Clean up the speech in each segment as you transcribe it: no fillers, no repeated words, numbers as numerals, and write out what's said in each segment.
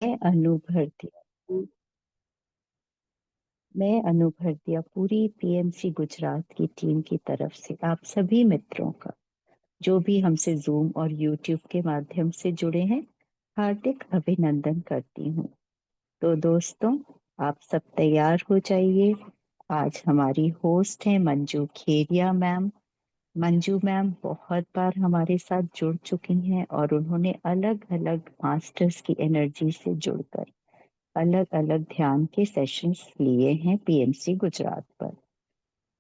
मैं अनु भरतिया मैं अनु भरतिया पूरी पीएमसी गुजरात की टीम की तरफ से आप सभी मित्रों का, जो भी हमसे जूम और यूट्यूब के माध्यम से जुड़े हैं, हार्दिक अभिनंदन करती हूँ। तो दोस्तों, आप सब तैयार हो जाइए। आज हमारी होस्ट हैं मंजू खेरिया मैम। मंजू मैम बहुत बार हमारे साथ जुड़ चुकी हैं और उन्होंने अलग अलग मास्टर्स की एनर्जी से जुड़कर अलग अलग ध्यान के सेशंस लिए हैं पीएमसी गुजरात पर।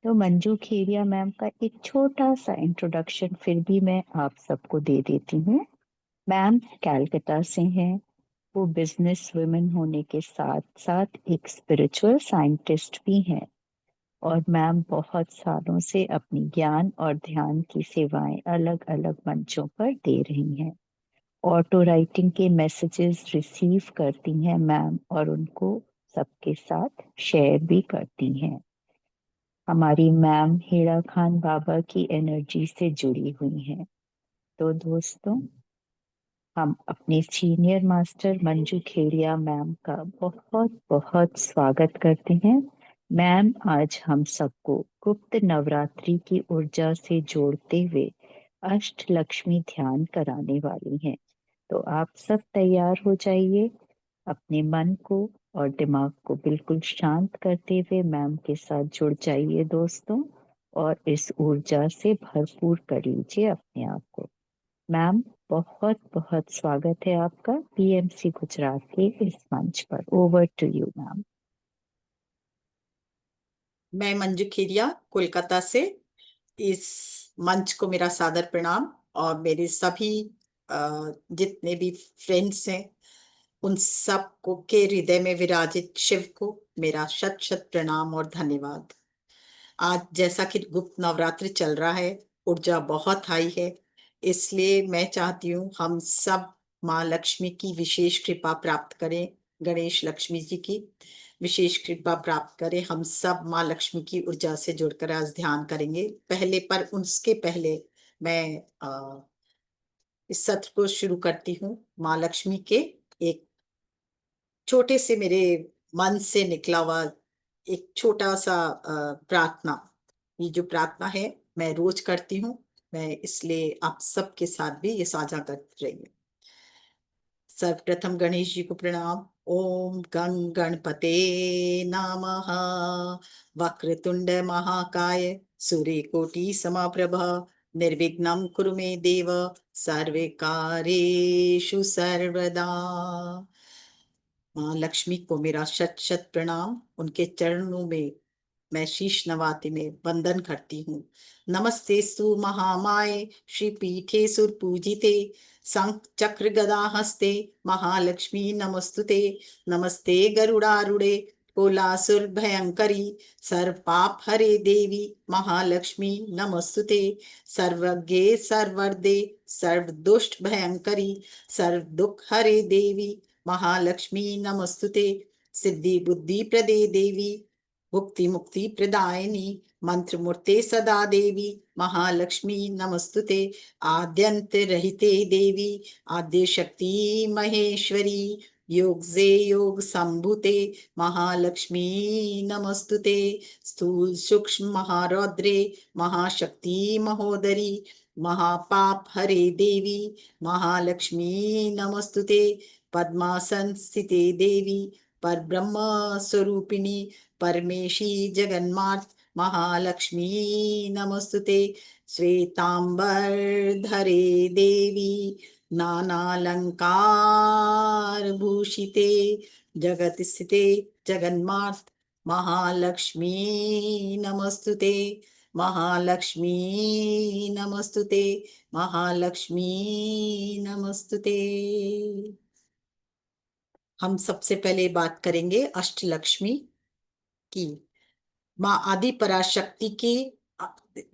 तो मंजू खेरिया मैम का एक छोटा सा इंट्रोडक्शन फिर भी मैं आप सबको दे देती हूँ। मैम कैलकाटा से हैं। वो बिजनेस वुमेन होने के साथ साथ एक स्पिरिचुअल साइंटिस्ट भी हैं। और मैम बहुत सालों से अपनी ज्ञान और ध्यान की सेवाएं अलग अलग मंचों पर दे रही हैं। ऑटो राइटिंग के मैसेजेस रिसीव करती हैं मैम और उनको सबके साथ शेयर भी करती हैं। हमारी मैम हीरा खान बाबा की एनर्जी से जुड़ी हुई हैं। तो दोस्तों, हम अपने senior master Manju Khedia ma'am का बहुत बहुत स्वागत करते हैं। मैम आज हम सबको गुप्त नवरात्रि की ऊर्जा से जोड़ते हुए अष्ट लक्ष्मी ध्यान कराने वाली हैं। तो आप सब तैयार हो जाइए। अपने मन को और दिमाग को बिल्कुल शांत करते हुए मैम के साथ जुड़ जाइए दोस्तों, और इस ऊर्जा से भरपूर कर लीजिए अपने आप को। मैम, बहुत बहुत स्वागत है आपका पीएमसी गुजरात के इस मंच पर। Over to you ma'am. मैं मंजू खेरिया कोलकाता से। इस मंच को मेरा सादर प्रणाम और मेरे सभी जितने भी फ्रेंड्स हैं उन सब को के हृदय में विराजित शिव को मेरा शत शत प्रणाम और धन्यवाद। आज जैसा कि गुप्त नवरात्रि चल रहा है, ऊर्जा बहुत हाई है, इसलिए मैं चाहती हूँ हम सब माँ लक्ष्मी की विशेष कृपा प्राप्त करें। गणेश लक्ष्मी जी की विशेष कृपा प्राप्त करें। हम सब माँ लक्ष्मी की ऊर्जा से जुड़कर आज ध्यान करेंगे। पर उसके पहले मैं इस सत्र को शुरू करती हूँ माँ लक्ष्मी के एक छोटे से मेरे मन से निकला हुआ एक छोटा सा प्रार्थना। ये जो प्रार्थना है मैं रोज करती हूँ, मैं इसलिए आप सबके साथ भी ये साझा कर रही हूँ। सर्वप्रथम गणेश जी को प्रणाम। ओम गं गणपते नमः। वक्रतुंड महाकाय सूर्यकोटि समप्रभ निर्विघ्नं कुरु मे देव सर्वे कार्येषु सर्वदा। माँ लक्ष्मी को मेरा शत शत प्रणाम। उनके चरणों में मैं शीश नवाते में वंदन करती हूँ। नमस्ते सु महामाये श्री पीठे सुर पूजिते शंख चक्र गदा हस्ते महालक्ष्मी नमस्तुते। नमस्ते गरुड़ारूढ़े कोलासुर भयंकरी सर्व पाप हरे देवी महालक्ष्मी नमस्तुते। सर्वज्ञे सर्वदे सर्व दुष्ट भयंकरी सर्व दुख हरे देवी महालक्ष्मी नमस्तुते। सिद्धि बुद्धि प्रदे देवी भुक्ति मुक्ति प्रदायिनी मंत्र मूर्ते सदा देवी महालक्ष्मी नमस्तुते। आद्यंत रहिते देवी आद्य शक्ति महेश्वरी योग से योग संभुते महालक्ष्मी नमस्तुते। स्थूल सूक्ष्म महारौद्रे महाशक्ति महोदरी महापाप हरे देवी महालक्ष्मी नमस्तुते। पद्मासन स्थिते देवी पर ब्रह्म स्वरूपिणी परमेशी जगन्मात महालक्ष्मी नमस्तुते। श्वेतांबर धरे देवी नानालंकार भूषिते जगत स्थिते जगन्मात महालक्ष्मी नमस्तुते। महालक्ष्मी नमस्तुते। महालक्ष्मी नमस्तुते। हम सबसे पहले बात करेंगे अष्टलक्ष्मी की। माँ आदि पराशक्ति के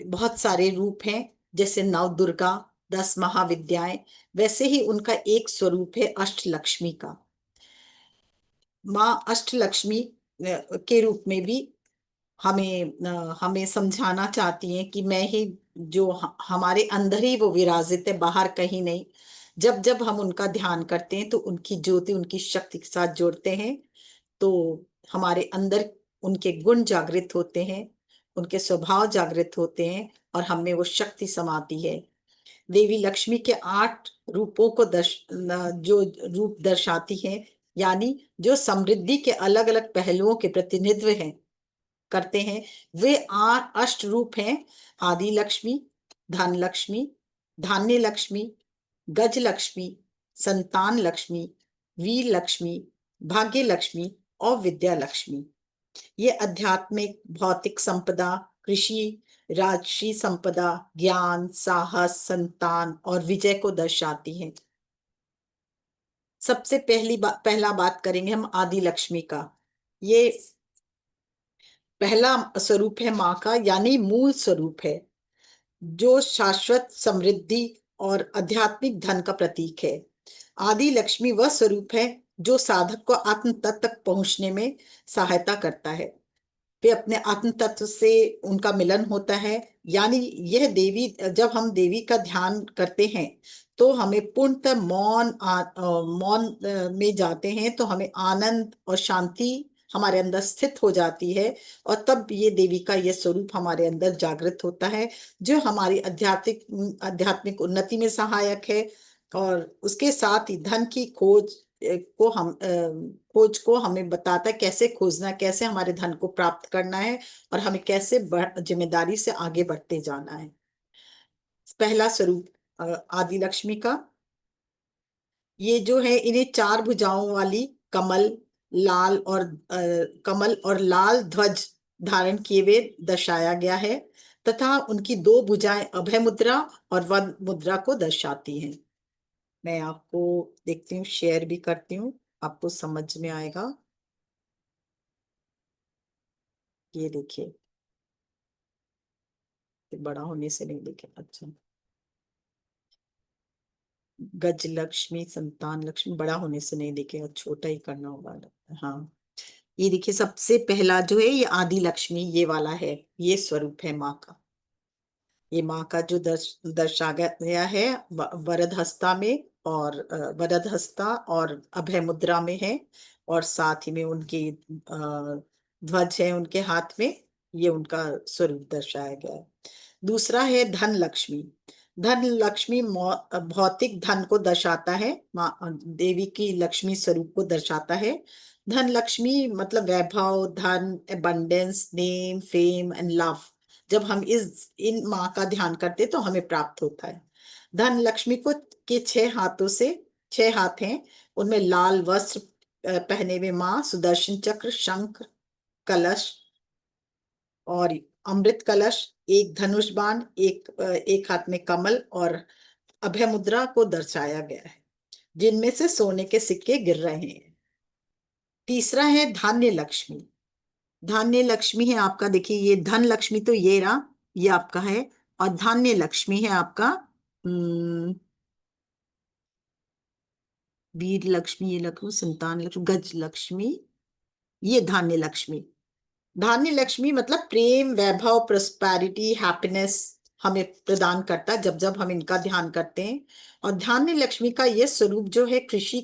बहुत सारे रूप हैं, जैसे नव दुर्गा 10 महाविद्याएं, वैसे ही उनका एक स्वरूप है अष्टलक्ष्मी का। माँ अष्टलक्ष्मी के रूप में भी हमें समझाना चाहती हैं कि मैं ही जो हमारे अंदर ही वो विराजित है, बाहर कहीं नहीं। जब जब हम उनका ध्यान करते हैं तो उनकी ज्योति उनकी शक्ति के साथ जोड़ते हैं, तो हमारे अंदर उनके गुण जागृत होते हैं, उनके स्वभाव जागृत होते हैं और हमें वो शक्ति समाती है। देवी लक्ष्मी के 8 रूपों को जो रूप दर्शाती हैं, यानी जो समृद्धि के अलग अलग पहलुओं के प्रतिनिधित्व हैं करते हैं, वे 8 अष्ट रूप हैं। आदि लक्ष्मी, धन लक्ष्मी, धान्य लक्ष्मी, गज लक्ष्मी, संतान लक्ष्मी, वीर लक्ष्मी, भाग्य लक्ष्मी और विद्या लक्ष्मी। ये आध्यात्मिक, भौतिक संपदा, कृषि, राजसी संपदा, ज्ञान, साहस, संतान और विजय को दर्शाती हैं। सबसे पहला बात करेंगे हम आदि लक्ष्मी का। ये पहला स्वरूप है माँ का, यानी मूल स्वरूप है, जो शाश्वत समृद्धि और आध्यात्मिक धन का प्रतीक है। आदि लक्ष्मी वह स्वरूप है जो साधक को आत्म तत्व तक पहुंचने में सहायता करता है। वे अपने आत्म तत्व से उनका मिलन होता है। यानी यह देवी, जब हम देवी का ध्यान करते हैं तो हमें पूर्णतः मौन में जाते हैं, तो हमें आनंद और शांति हमारे अंदर स्थित हो जाती है और तब ये देवी का ये स्वरूप हमारे अंदर जागृत होता है, जो हमारी आध्यात्मिक उन्नति में सहायक है। और उसके साथ ही धन की खोज को हमें बताता है, कैसे खोजना, कैसे हमारे धन को प्राप्त करना है और हमें कैसे जिम्मेदारी से आगे बढ़ते जाना है। पहला स्वरूप आदि लक्ष्मी का, ये जो है, इन्हें 4 भुजाओं वाली कमल कमल और लाल ध्वज धारण किए हुए दर्शाया गया है, तथा उनकी 2 भुजाएं अभय मुद्रा और वद मुद्रा को दर्शाती हैं। मैं आपको देखती हूँ, शेयर भी करती हूँ, आपको समझ में आएगा। ये देखिए, बड़ा होने से नहीं देखे, अच्छा, गज लक्ष्मी, संतान लक्ष्मी, बड़ा होने से नहीं देखेगा, छोटा ही करना होगा। हाँ, ये देखिए, सबसे पहला जो है ये आदि लक्ष्मी, ये वाला है, ये स्वरूप है माँ का। ये माँ का जो दर्शा गया है वरद हस्ता में, और वरद हस्ता और अभय मुद्रा में है, और साथ ही में उनकी ध्वज है उनके हाथ में, ये उनका स्वरूप दर्शाया गया है। दूसरा है धन लक्ष्मी। धन लक्ष्मी भौतिक धन को दर्शाता है, माँ देवी की लक्ष्मी स्वरूप को दर्शाता है। धन लक्ष्मी मतलब वैभव, धन, abundance, name, fame and love. जब हम इस इन माँ का ध्यान करते तो हमें प्राप्त होता है। धन लक्ष्मी को के 6 हाथों से, 6 हाथ हैं, उनमें लाल वस्त्र पहने हुए माँ सुदर्शन चक्र, शंख, कलश और अमृत कलश, एक धनुष बाण, एक हाथ में कमल और अभय मुद्रा को दर्शाया गया है, जिनमें से सोने के सिक्के गिर रहे हैं। तीसरा है धान्य लक्ष्मी। धान्य लक्ष्मी है आपका, देखिए, ये धन लक्ष्मी तो ये रहा, ये आपका है, और धान्य लक्ष्मी है आपका वीर लक्ष्मी, ये लक्ष्मी, संतान लक्ष्मी, गज लक्ष्मी, ये धान्य लक्ष्मी। धान्य लक्ष्मी मतलब प्रेम, वैभव, प्रोस्पैरिटी, हैप्पीनेस हमें प्रदान करता है जब जब हम इनका ध्यान करते हैं। और धान्य लक्ष्मी का ये स्वरूप जो है कृषि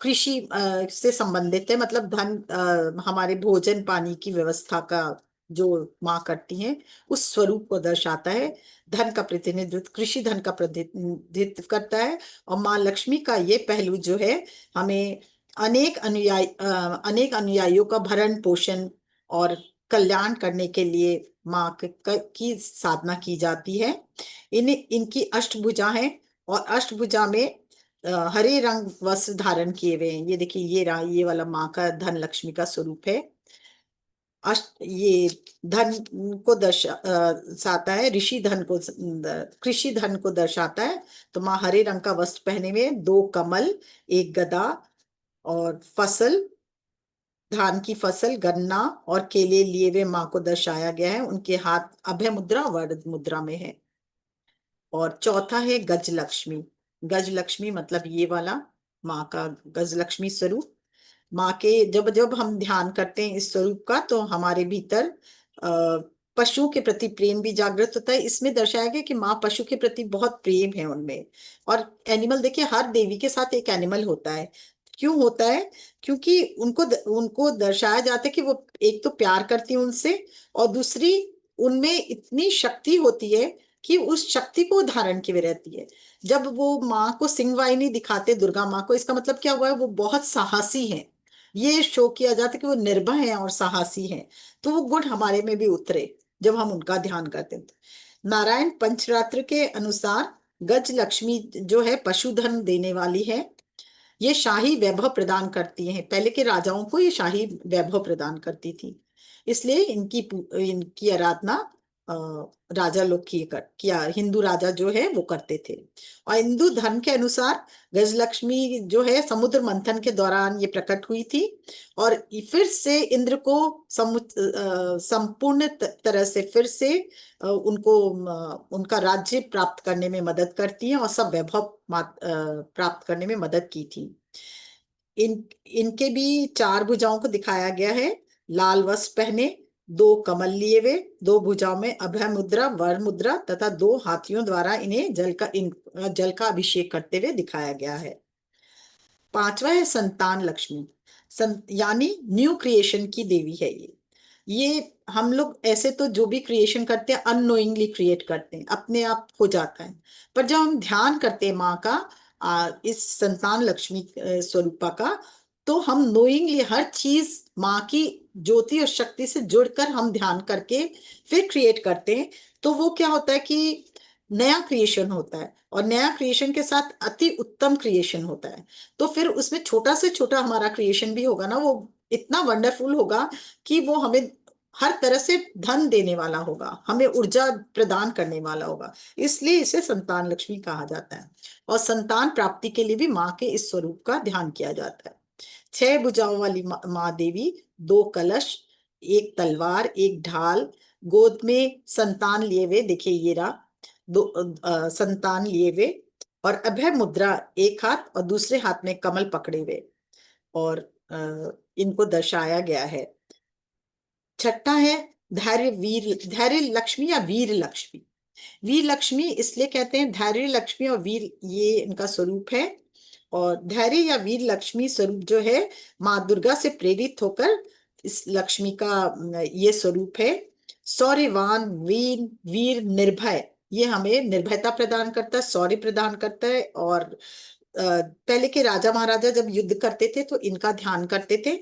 कृषि से संबंधित है, मतलब धन, हमारे भोजन पानी की व्यवस्था का जो माँ करती हैं, उस स्वरूप को दर्शाता है। धन का प्रतिनिधित्व, कृषि धन का प्रतिनिधित्व करता है। और माँ लक्ष्मी का ये पहलू जो है, हमें अनेक अनुयायियों का भरण पोषण और कल्याण करने के लिए माँ की साधना की जाती है। इनकी अष्टभुजा है, और अष्टभुजा में हरे रंग वस्त्र धारण किए हुए हैं। ये देखिए, ये वाला माँ का धन लक्ष्मी का स्वरूप है। ये धन को दर्शाता है, ऋषि धन को, कृषि धन को दर्शाता है। तो माँ हरे रंग का वस्त्र पहने हुए, 2 कमल, एक गदा और फसल, धान की फसल, गन्ना और केले लिए हुए माँ को दर्शाया गया है। उनके हाथ अभय मुद्रा, वरद मुद्रा में है। और चौथा है गज लक्ष्मी। गज लक्ष्मी मतलब ये वाला माँ का गज लक्ष्मी स्वरूप। माँ के जब जब हम ध्यान करते हैं इस स्वरूप का, तो हमारे भीतर पशुओं के प्रति प्रेम भी जागृत होता है। इसमें दर्शाया गया कि माँ पशु के प्रति बहुत प्रेम है उनमें। और एनिमल, देखिए हर देवी के साथ एक एनिमल होता है। क्यों होता है? क्योंकि उनको दर्शाया जाता है कि वो एक तो प्यार करती है उनसे, और दूसरी उनमें इतनी शक्ति होती है कि उस शक्ति को धारण किए रहती है। जब वो माँ को सिंहवाहिनी दिखाते, दुर्गा माँ को, इसका मतलब क्या हुआ है? वो बहुत साहसी है। ये शो किया जाता है कि वो निर्भय हैं और साहसी हैं। तो वो गुण हमारे में भी उतरे जब हम उनका ध्यान करते हैं। नारायण पंचरात्र के अनुसार गज लक्ष्मी जो है पशुधन देने वाली है। ये शाही वैभव प्रदान करती हैं। पहले के राजाओं को ये शाही वैभव प्रदान करती थी, इसलिए इनकी आराधना अ, राजा लोग किया, हिंदू राजा जो है वो करते थे। और हिंदू धर्म के अनुसार गजलक्ष्मी जो है समुद्र मंथन के दौरान ये प्रकट हुई थी, और फिर से इंद्र को संपूर्ण तरह से फिर से उनका राज्य प्राप्त करने में मदद करती है, और सब वैभव प्राप्त करने में मदद की थी। इनके भी चार भुजाओं को दिखाया गया है। लाल वस्त्र पहने, दो कमल लिए हुए, दो भुजाओं में अभय मुद्रा, वर मुद्रा तथा दो हाथियों द्वारा इन्हें जल का अभिषेक करते हुए दिखाया गया है। पांचवा है संतान लक्ष्मी। यानी न्यू क्रिएशन की देवी है ये हम लोग ऐसे तो जो भी क्रिएशन करते हैं अननोइंगली क्रिएट करते हैं, अपने आप हो जाता है। पर जब हम ध्यान करते हैं माँ का, इस संतान लक्ष्मी स्वरूपा का, तो हम नोइंगली हर चीज माँ की ज्योति और शक्ति से जुड़कर हम ध्यान करके फिर क्रिएट करते हैं। तो वो क्या होता है कि नया क्रिएशन होता है, और नया क्रिएशन के साथ अति उत्तम क्रिएशन होता है। तो फिर उसमें छोटा से छोटा हमारा क्रिएशन भी होगा ना, वो इतना वंडरफुल होगा कि वो हमें हर तरह से धन देने वाला होगा, हमें ऊर्जा प्रदान करने वाला होगा। इसलिए इसे संतान लक्ष्मी कहा जाता है। और संतान प्राप्ति के लिए भी माँ के इस स्वरूप का ध्यान किया जाता है। छह भुजाओं वाली माँ देवी, दो कलश, एक तलवार, एक ढाल, गोद में संतान लिए हुए, देखिए ये रहा दो संतान लिए हुए, और अभय मुद्रा एक हाथ और दूसरे हाथ में कमल पकड़े हुए, और इनको दर्शाया गया है। छठा है धैर्य लक्ष्मी या वीर लक्ष्मी। वीर लक्ष्मी इसलिए कहते हैं, धैर्य लक्ष्मी और वीर ये इनका स्वरूप है। और धैर्य या वीर लक्ष्मी स्वरूप जो है माँ दुर्गा से प्रेरित होकर इस लक्ष्मी का ये स्वरूप है। शौर्यवान, वीर, वीर, निर्भय, ये हमें निर्भयता प्रदान करता है, शौर्य प्रदान करता है। और पहले के राजा महाराजा जब युद्ध करते थे तो इनका ध्यान करते थे,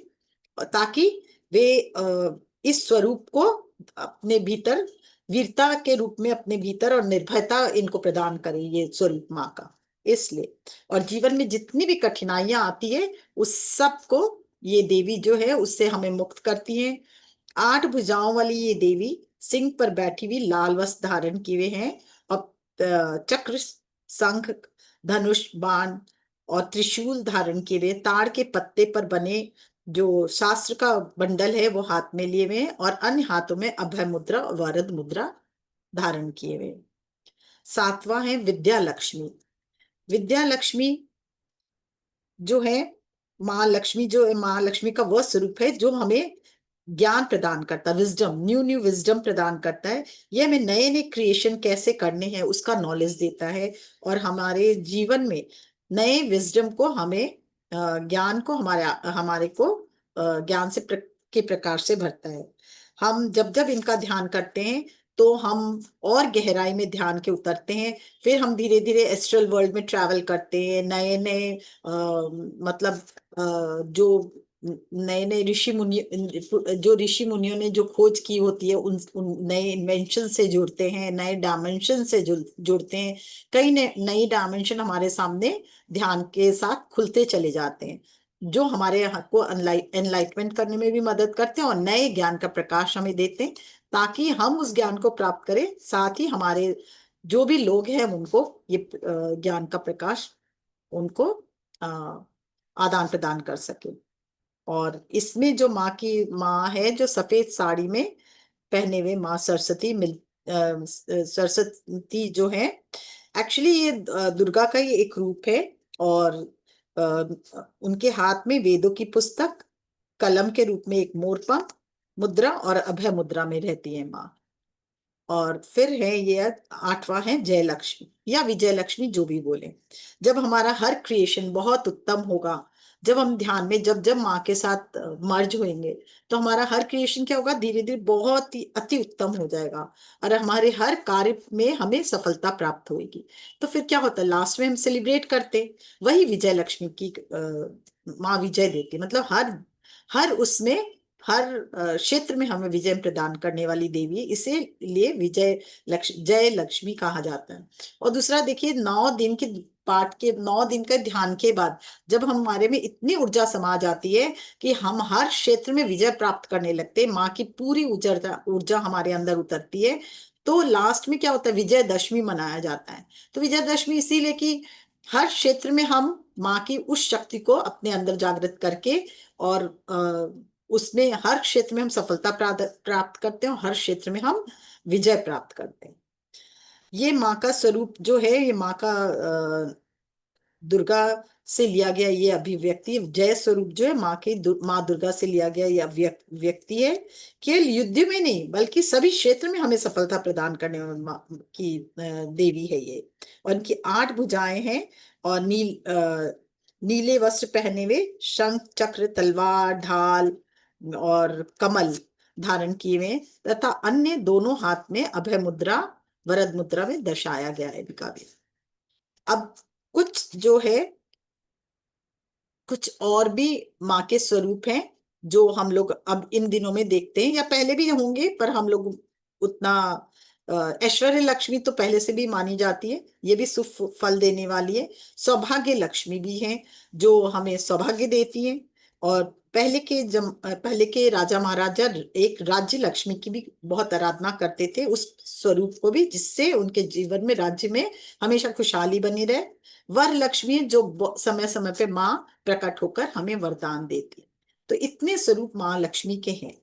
ताकि वे इस स्वरूप को अपने भीतर, वीरता के रूप में अपने भीतर, और निर्भयता इनको प्रदान करे ये स्वरूप माँ का। इसलिए और जीवन में जितनी भी कठिनाइयां आती है उस सब को ये देवी जो है उससे हमें मुक्त करती है। आठ भुजाओं वाली ये देवी सिंह पर बैठी हुई, लाल वस्त्र धारण किए हुए हैं, और चक्र, शंख, धनुष, बाण और त्रिशूल धारण किए हुए, ताड़ के पत्ते पर बने जो शास्त्र का बंडल है वो हाथ में लिए हुए हैं, और अन्य हाथों में अभय मुद्रा और वरद मुद्रा धारण किए हुए। सातवां है विद्या लक्ष्मी। विद्या लक्ष्मी जो है माँ लक्ष्मी, जो है माँ लक्ष्मी का वह स्वरूप है जो हमें ज्ञान प्रदान करता है, विजडम, न्यू न्यू विजडम प्रदान करता है। ये हमें नए नए क्रिएशन कैसे करने हैं उसका नॉलेज देता है, और हमारे जीवन में नए विजडम को, हमें ज्ञान को, हमारे हमारे को ज्ञान के प्रकाश से भरता है। हम जब जब इनका ध्यान करते हैं तो हम और गहराई में ध्यान के उतरते हैं। फिर हम धीरे धीरे एस्ट्रल वर्ल्ड में ट्रैवल करते हैं। नए नए मतलब जो नए नए ऋषि मुनियों ने जो खोज की होती है उन नए इन्वेंशन से जुड़ते हैं, नए डायमेंशन से जुड़ते हैं। कई नई डायमेंशन हमारे सामने ध्यान के साथ खुलते चले जाते हैं, जो हमारे यहाँ को एनलाइटमेंट करने में भी मदद करते हैं और नए ज्ञान का प्रकाश हमें देते हैं, ताकि हम उस ज्ञान को प्राप्त करें, साथ ही हमारे जो भी लोग हैं उनको ये ज्ञान का प्रकाश उनको आदान प्रदान कर सके। और इसमें जो माँ है जो सफेद साड़ी में पहने हुए माँ सरस्वती सरस्वती जो है, एक्चुअली ये दुर्गा का ही एक रूप है। और उनके हाथ में वेदों की पुस्तक, कलम के रूप में एक मोरपंख मुद्रा और अभय मुद्रा में रहती है माँ। और फिर है ये 8वां है जय लक्ष्मी या विजय लक्ष्मी, जो भी बोले। जब हमारा हर क्रिएशन बहुत उत्तम होगा, जब हम ध्यान में जब जब माँ के साथ मर्ज होंगे, तो हमारा हर क्रिएशन क्या होगा, धीरे धीरे बहुत ही अति उत्तम हो जाएगा, और हमारे हर कार्य में हमें सफलता प्राप्त होगी। तो फिर क्या होता है, लास्ट में हम सेलिब्रेट करते, वही विजय लक्ष्मी की माँ विजय देती, मतलब हर हर उसमें हर क्षेत्र में हमें विजय प्रदान करने वाली देवी, इसीलिए विजय जय लक्ष्मी कहा जाता है। और दूसरा देखिए, 9 दिन के पाठ के 9 दिन के ध्यान के बाद जब हमारे में इतनी ऊर्जा समा जाती है कि हम हर क्षेत्र में विजय प्राप्त करने लगते हैं, माँ की पूरी ऊर्जा ऊर्जा हमारे अंदर उतरती है, तो लास्ट में क्या होता है, विजयदशमी मनाया जाता है। तो विजयदशमी इसीलिए कि हर क्षेत्र में हम माँ की उस शक्ति को अपने अंदर जागृत करके, और उसमें हर क्षेत्र में हम सफलता प्राप्त करते हैं, और हर क्षेत्र में हम विजय प्राप्त करते हैं। ये माँ का स्वरूप जो है, ये माँ का दुर्गा से लिया गया ये अभिव्यक्ति, जय स्वरूप जो है माँ के माँ दुर्गा से लिया गया ये व्यक्ति है। केवल युद्ध में नहीं बल्कि सभी क्षेत्र में हमें सफलता प्रदान करने वाली माँ की देवी है ये। और इनकी 8 भुजाएं हैं, और नीले वस्त्र पहने हुए, शंख चक्र तलवार ढाल और कमल धारण किए हुए, तथा अन्य दोनों हाथ में अभय मुद्रा वरद मुद्रा में दर्शाया गया है काव्य। अब कुछ जो है, कुछ और भी माँ के स्वरूप हैं जो हम लोग अब इन दिनों में देखते हैं, या पहले भी होंगे, पर हम लोग उतना ऐश्वर्य लक्ष्मी तो पहले से भी मानी जाती है, ये भी शुभ फल देने वाली है। सौभाग्य लक्ष्मी भी है जो हमें सौभाग्य देती है। और पहले के राजा महाराजा एक राज्य लक्ष्मी की भी बहुत आराधना करते थे, उस स्वरूप को भी, जिससे उनके जीवन में राज्य में हमेशा खुशहाली बनी रहे। वर लक्ष्मी है जो समय समय पे माँ प्रकट होकर हमें वरदान देती है। तो इतने स्वरूप माँ लक्ष्मी के हैं।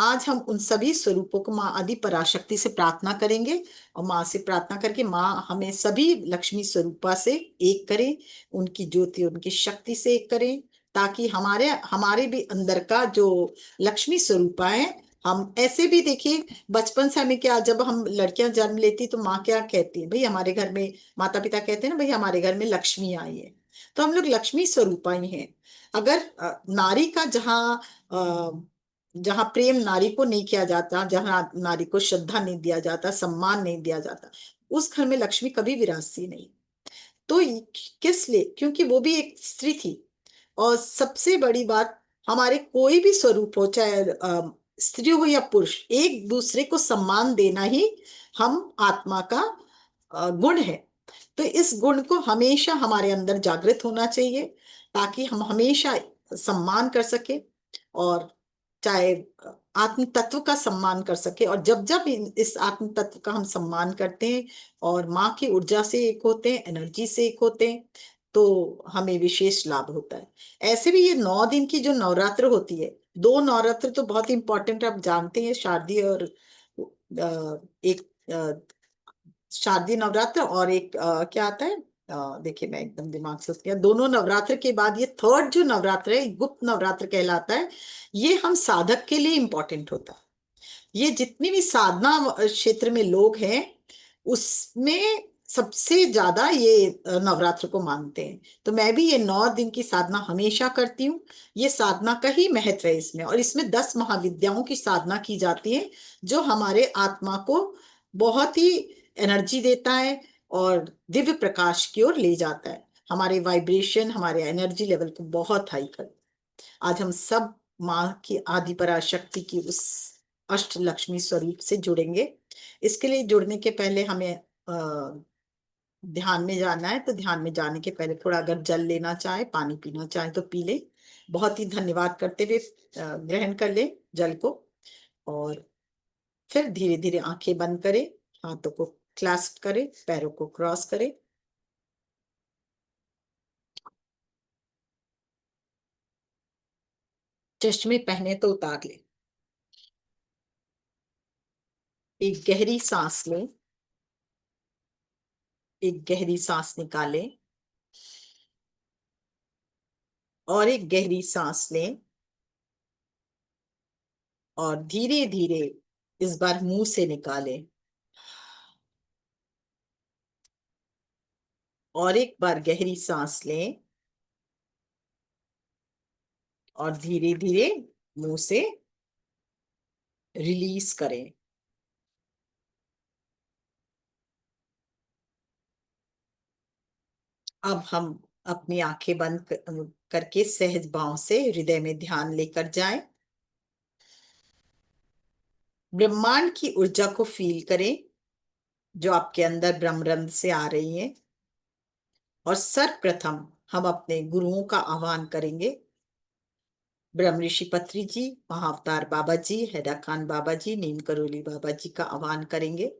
आज हम उन सभी स्वरूपों को माँ आदि पराशक्ति से प्रार्थना करेंगे, और माँ से प्रार्थना करके माँ हमें सभी लक्ष्मी स्वरूपा से एक करे, उनकी ज्योति उनकी शक्ति से एक करे, ताकि हमारे हमारे भी अंदर का जो लक्ष्मी स्वरूपा है, हम ऐसे भी देखिए, बचपन से हमें क्या, जब हम लड़कियां जन्म लेती तो माँ क्या कहती है, भाई हमारे घर में, माता पिता कहते हैं ना, भाई हमारे घर में लक्ष्मी आई है। तो हम लोग लक्ष्मी स्वरूपा ही हैं। अगर नारी का जहाँ प्रेम नारी को नहीं किया जाता, जहाँ नारी को श्रद्धा नहीं दिया जाता, सम्मान नहीं दिया जाता, उस घर में लक्ष्मी कभी विराजती नहीं। तो किस लिए, क्योंकि वो भी एक स्त्री थी। और सबसे बड़ी बात, हमारे कोई भी स्वरूप हो, चाहे स्त्री हो या पुरुष, एक दूसरे को सम्मान देना ही हम आत्मा का गुण है। तो इस गुण को हमेशा हमारे अंदर जागृत होना चाहिए, ताकि हम हमेशा सम्मान कर सके, और चाहे आत्म तत्व का सम्मान कर सके। और जब जब इस आत्म तत्व का हम सम्मान करते हैं, और माँ की ऊर्जा से एक होते हैं, एनर्जी से एक होते हैं, तो हमें विशेष लाभ होता है। ऐसे भी ये 9 दिन की जो नवरात्र होती है, 2 नवरात्र तो बहुत इंपॉर्टेंट, आप जानते हैं, शारदीय और एक शारदीय नवरात्र, और एक क्या आता है, देखिए मैं एकदम दिमाग से उसके, दोनों नवरात्र के बाद ये थर्ड जो नवरात्र है, गुप्त नवरात्र कहलाता है। ये हम साधक के लिए इंपॉर्टेंट होता है। ये जितनी भी साधना क्षेत्र में लोग हैं, उसमें सबसे ज्यादा ये नवरात्र को मानते हैं। तो मैं भी ये 9 दिन की साधना हमेशा करती हूँ। ये साधना का ही महत्व है इसमें, और इसमें 10 महाविद्याओं की साधना की जाती है, जो हमारे आत्मा को बहुत ही एनर्जी देता है, और दिव्य प्रकाश की ओर ले जाता है, हमारे वाइब्रेशन, हमारे एनर्जी लेवल को बहुत हाई कर। आज हम सब माँ की आदि पराशक्ति की उस अष्ट लक्ष्मी स्वरूप से जुड़ेंगे। इसके लिए जुड़ने के पहले हमें ध्यान में जाना है, तो ध्यान में जाने के पहले थोड़ा अगर जल लेना चाहे, पानी पीना चाहे तो पी ले। बहुत ही धन्यवाद करते हुए ग्रहण कर ले जल को, और फिर धीरे धीरे आंखें बंद करें, हाथों को क्लास्प करें, पैरों को क्रॉस करें। चश्मे पहने तो उतार ले। एक गहरी सांस लें, एक गहरी सांस निकालें, और एक गहरी सांस लें, और धीरे धीरे इस बार मुंह से निकालें। और एक बार गहरी सांस लें और धीरे धीरे मुंह से रिलीज करें। अब हम अपनी आंखें बंद करके सहज भाव से हृदय में ध्यान लेकर जाएं। ब्रह्मांड की ऊर्जा को फील करें जो आपके अंदर ब्रह्मरंध्र से आ रही है। और सर्वप्रथम हम अपने गुरुओं का आह्वान करेंगे। ब्रह्म ऋषि पत्री जी, महाअवतार बाबा जी, हैदर खान बाबा जी, नीम करोली बाबा जी का आह्वान करेंगे।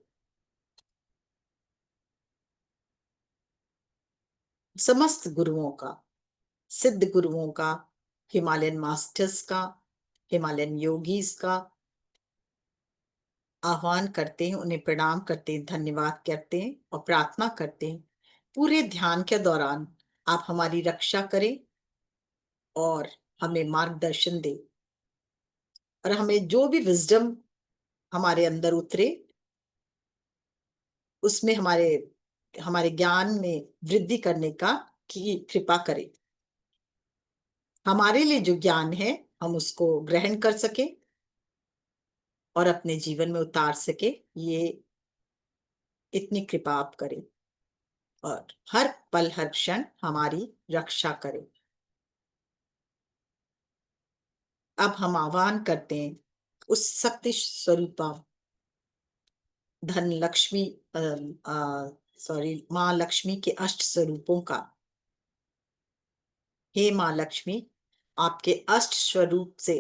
समस्त गुरुओं का, सिद्ध गुरुओं का, हिमालयन मास्टर्स का, हिमालयन योगीज का आह्वान करते हैं, उन्हें प्रणाम करते हैं, धन्यवाद करते हैं और प्रार्थना करते हैं पूरे ध्यान के दौरान आप हमारी रक्षा करें और हमें मार्गदर्शन दें और हमें जो भी विजडम हमारे अंदर उतरे उसमें हमारे हमारे ज्ञान में वृद्धि करने का की कृपा करें। हमारे लिए जो ज्ञान है हम उसको ग्रहण कर सके और अपने जीवन में उतार सके, ये इतनी कृपा आप करें और हर पल हर क्षण हमारी रक्षा करें। अब हम आह्वान करते हैं उस शक्ति स्वरूपा धन लक्ष्मी माँ लक्ष्मी के अष्ट स्वरूपों का। हे माँ लक्ष्मी, आपके अष्ट स्वरूप से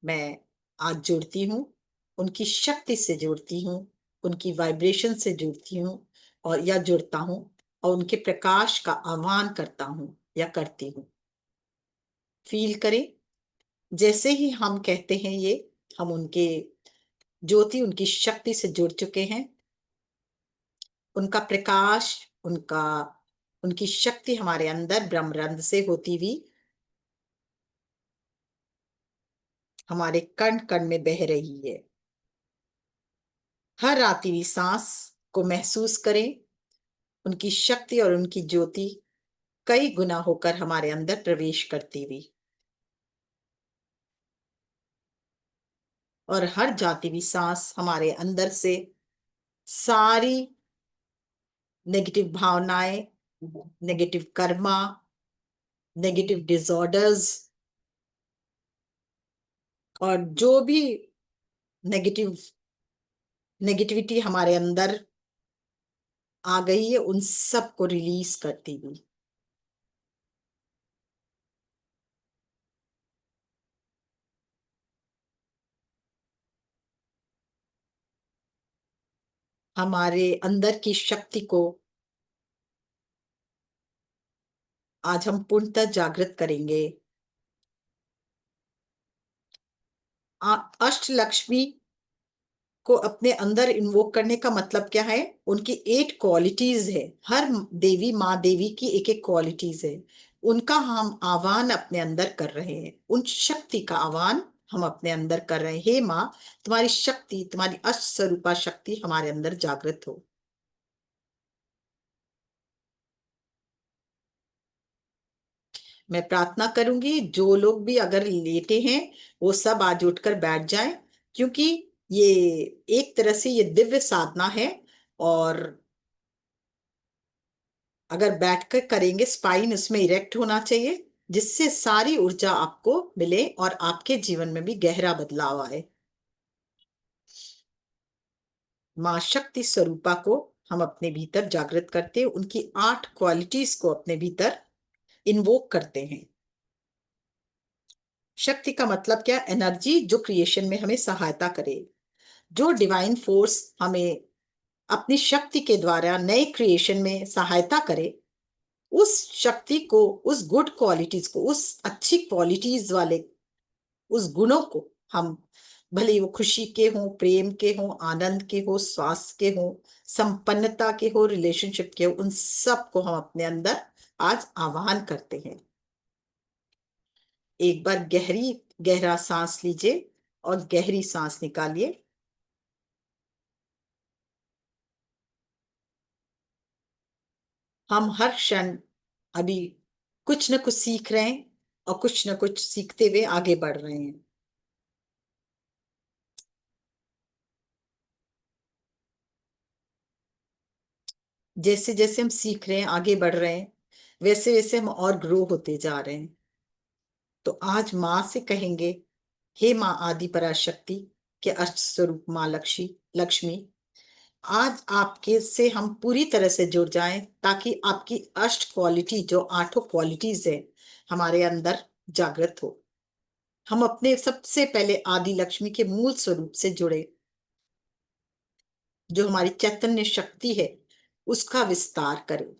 मैं आज जुड़ती हूँ, उनकी शक्ति से जुड़ती हूँ, उनकी वाइब्रेशन से जुड़ती हूँ और या जुड़ता हूँ और उनके प्रकाश का आह्वान करता हूँ या करती हूँ। फील करें जैसे ही हम कहते हैं ये, हम उनके ज्योति, उनकी शक्ति से जुड़ चुके हैं। उनका प्रकाश, उनकी शक्ति हमारे अंदर ब्रह्मरंध्र से होती हुई हमारे कण कण में बह रही है। हर आती हुई सांस को महसूस करें, उनकी शक्ति और उनकी ज्योति कई गुना होकर हमारे अंदर प्रवेश करती हुई। और हर जाती हुई सांस हमारे अंदर से सारी नेगेटिव भावनाएं, नेगेटिव कर्मा, नेगेटिव डिसऑर्डर्स और जो भी नेगेटिविटी हमारे अंदर आ गई है उन सब को रिलीज करती हुई हमारे अंदर की शक्ति को आज हम पूर्णतः जागृत करेंगे। अष्ट लक्ष्मी को अपने अंदर इन्वोक करने का मतलब क्या है? उनकी 8 क्वालिटीज है। हर देवी, माँ देवी की एक एक क्वालिटीज है, उनका हम आह्वान अपने अंदर कर रहे हैं। उन शक्ति का आह्वान हम अपने अंदर कर रहे हैं। हे माँ, तुम्हारी शक्ति, तुम्हारी अष्ट स्वरूपा शक्ति हमारे अंदर जागृत हो। मैं प्रार्थना करूंगी जो लोग भी अगर लेटे हैं वो सब आज उठकर बैठ जाएं, क्योंकि ये एक तरह से ये दिव्य साधना है। और अगर बैठकर करेंगे, स्पाइन इसमें इरेक्ट होना चाहिए जिससे सारी ऊर्जा आपको मिले और आपके जीवन में भी गहरा बदलाव आए। माँ शक्ति स्वरूपा को हम अपने भीतर जागृत करते हैं, उनकी 8 क्वालिटीज को अपने भीतर इन्वोक करते हैं। शक्ति का मतलब क्या? एनर्जी जो क्रिएशन में हमें सहायता करे, जो डिवाइन फोर्स हमें अपनी शक्ति के द्वारा नए क्रिएशन में सहायता करे, उस शक्ति को, उस गुड क्वालिटीज को, उस अच्छी क्वालिटीज वाले उस गुणों को हम, भले वो खुशी के हो, प्रेम के हो, आनंद के हो, स्वास्थ्य के हो, संपन्नता के हो, रिलेशनशिप के हो, उन सब को हम अपने अंदर आज आह्वान करते हैं। एक बार गहरा सांस लीजिए और गहरी सांस निकालिए। हम हर क्षण अभी कुछ न कुछ सीख रहे हैं और कुछ न कुछ सीखते हुए आगे बढ़ रहे हैं। जैसे जैसे हम सीख रहे हैं, आगे बढ़ रहे हैं, वैसे वैसे हम और ग्रो होते जा रहे हैं। तो आज माँ से कहेंगे, हे माँ आदि पराशक्ति के अष्ट स्वरूप माँ लक्ष्मी, आज आपके से हम पूरी तरह से जुड़ जाएं, ताकि आपकी अष्ट क्वालिटी, जो आठों क्वालिटीज है, हमारे अंदर जागृत हो। हम अपने सबसे पहले आदि लक्ष्मी के मूल स्वरूप से जुड़े, जो हमारी चैतन्य शक्ति है, उसका विस्तार करें।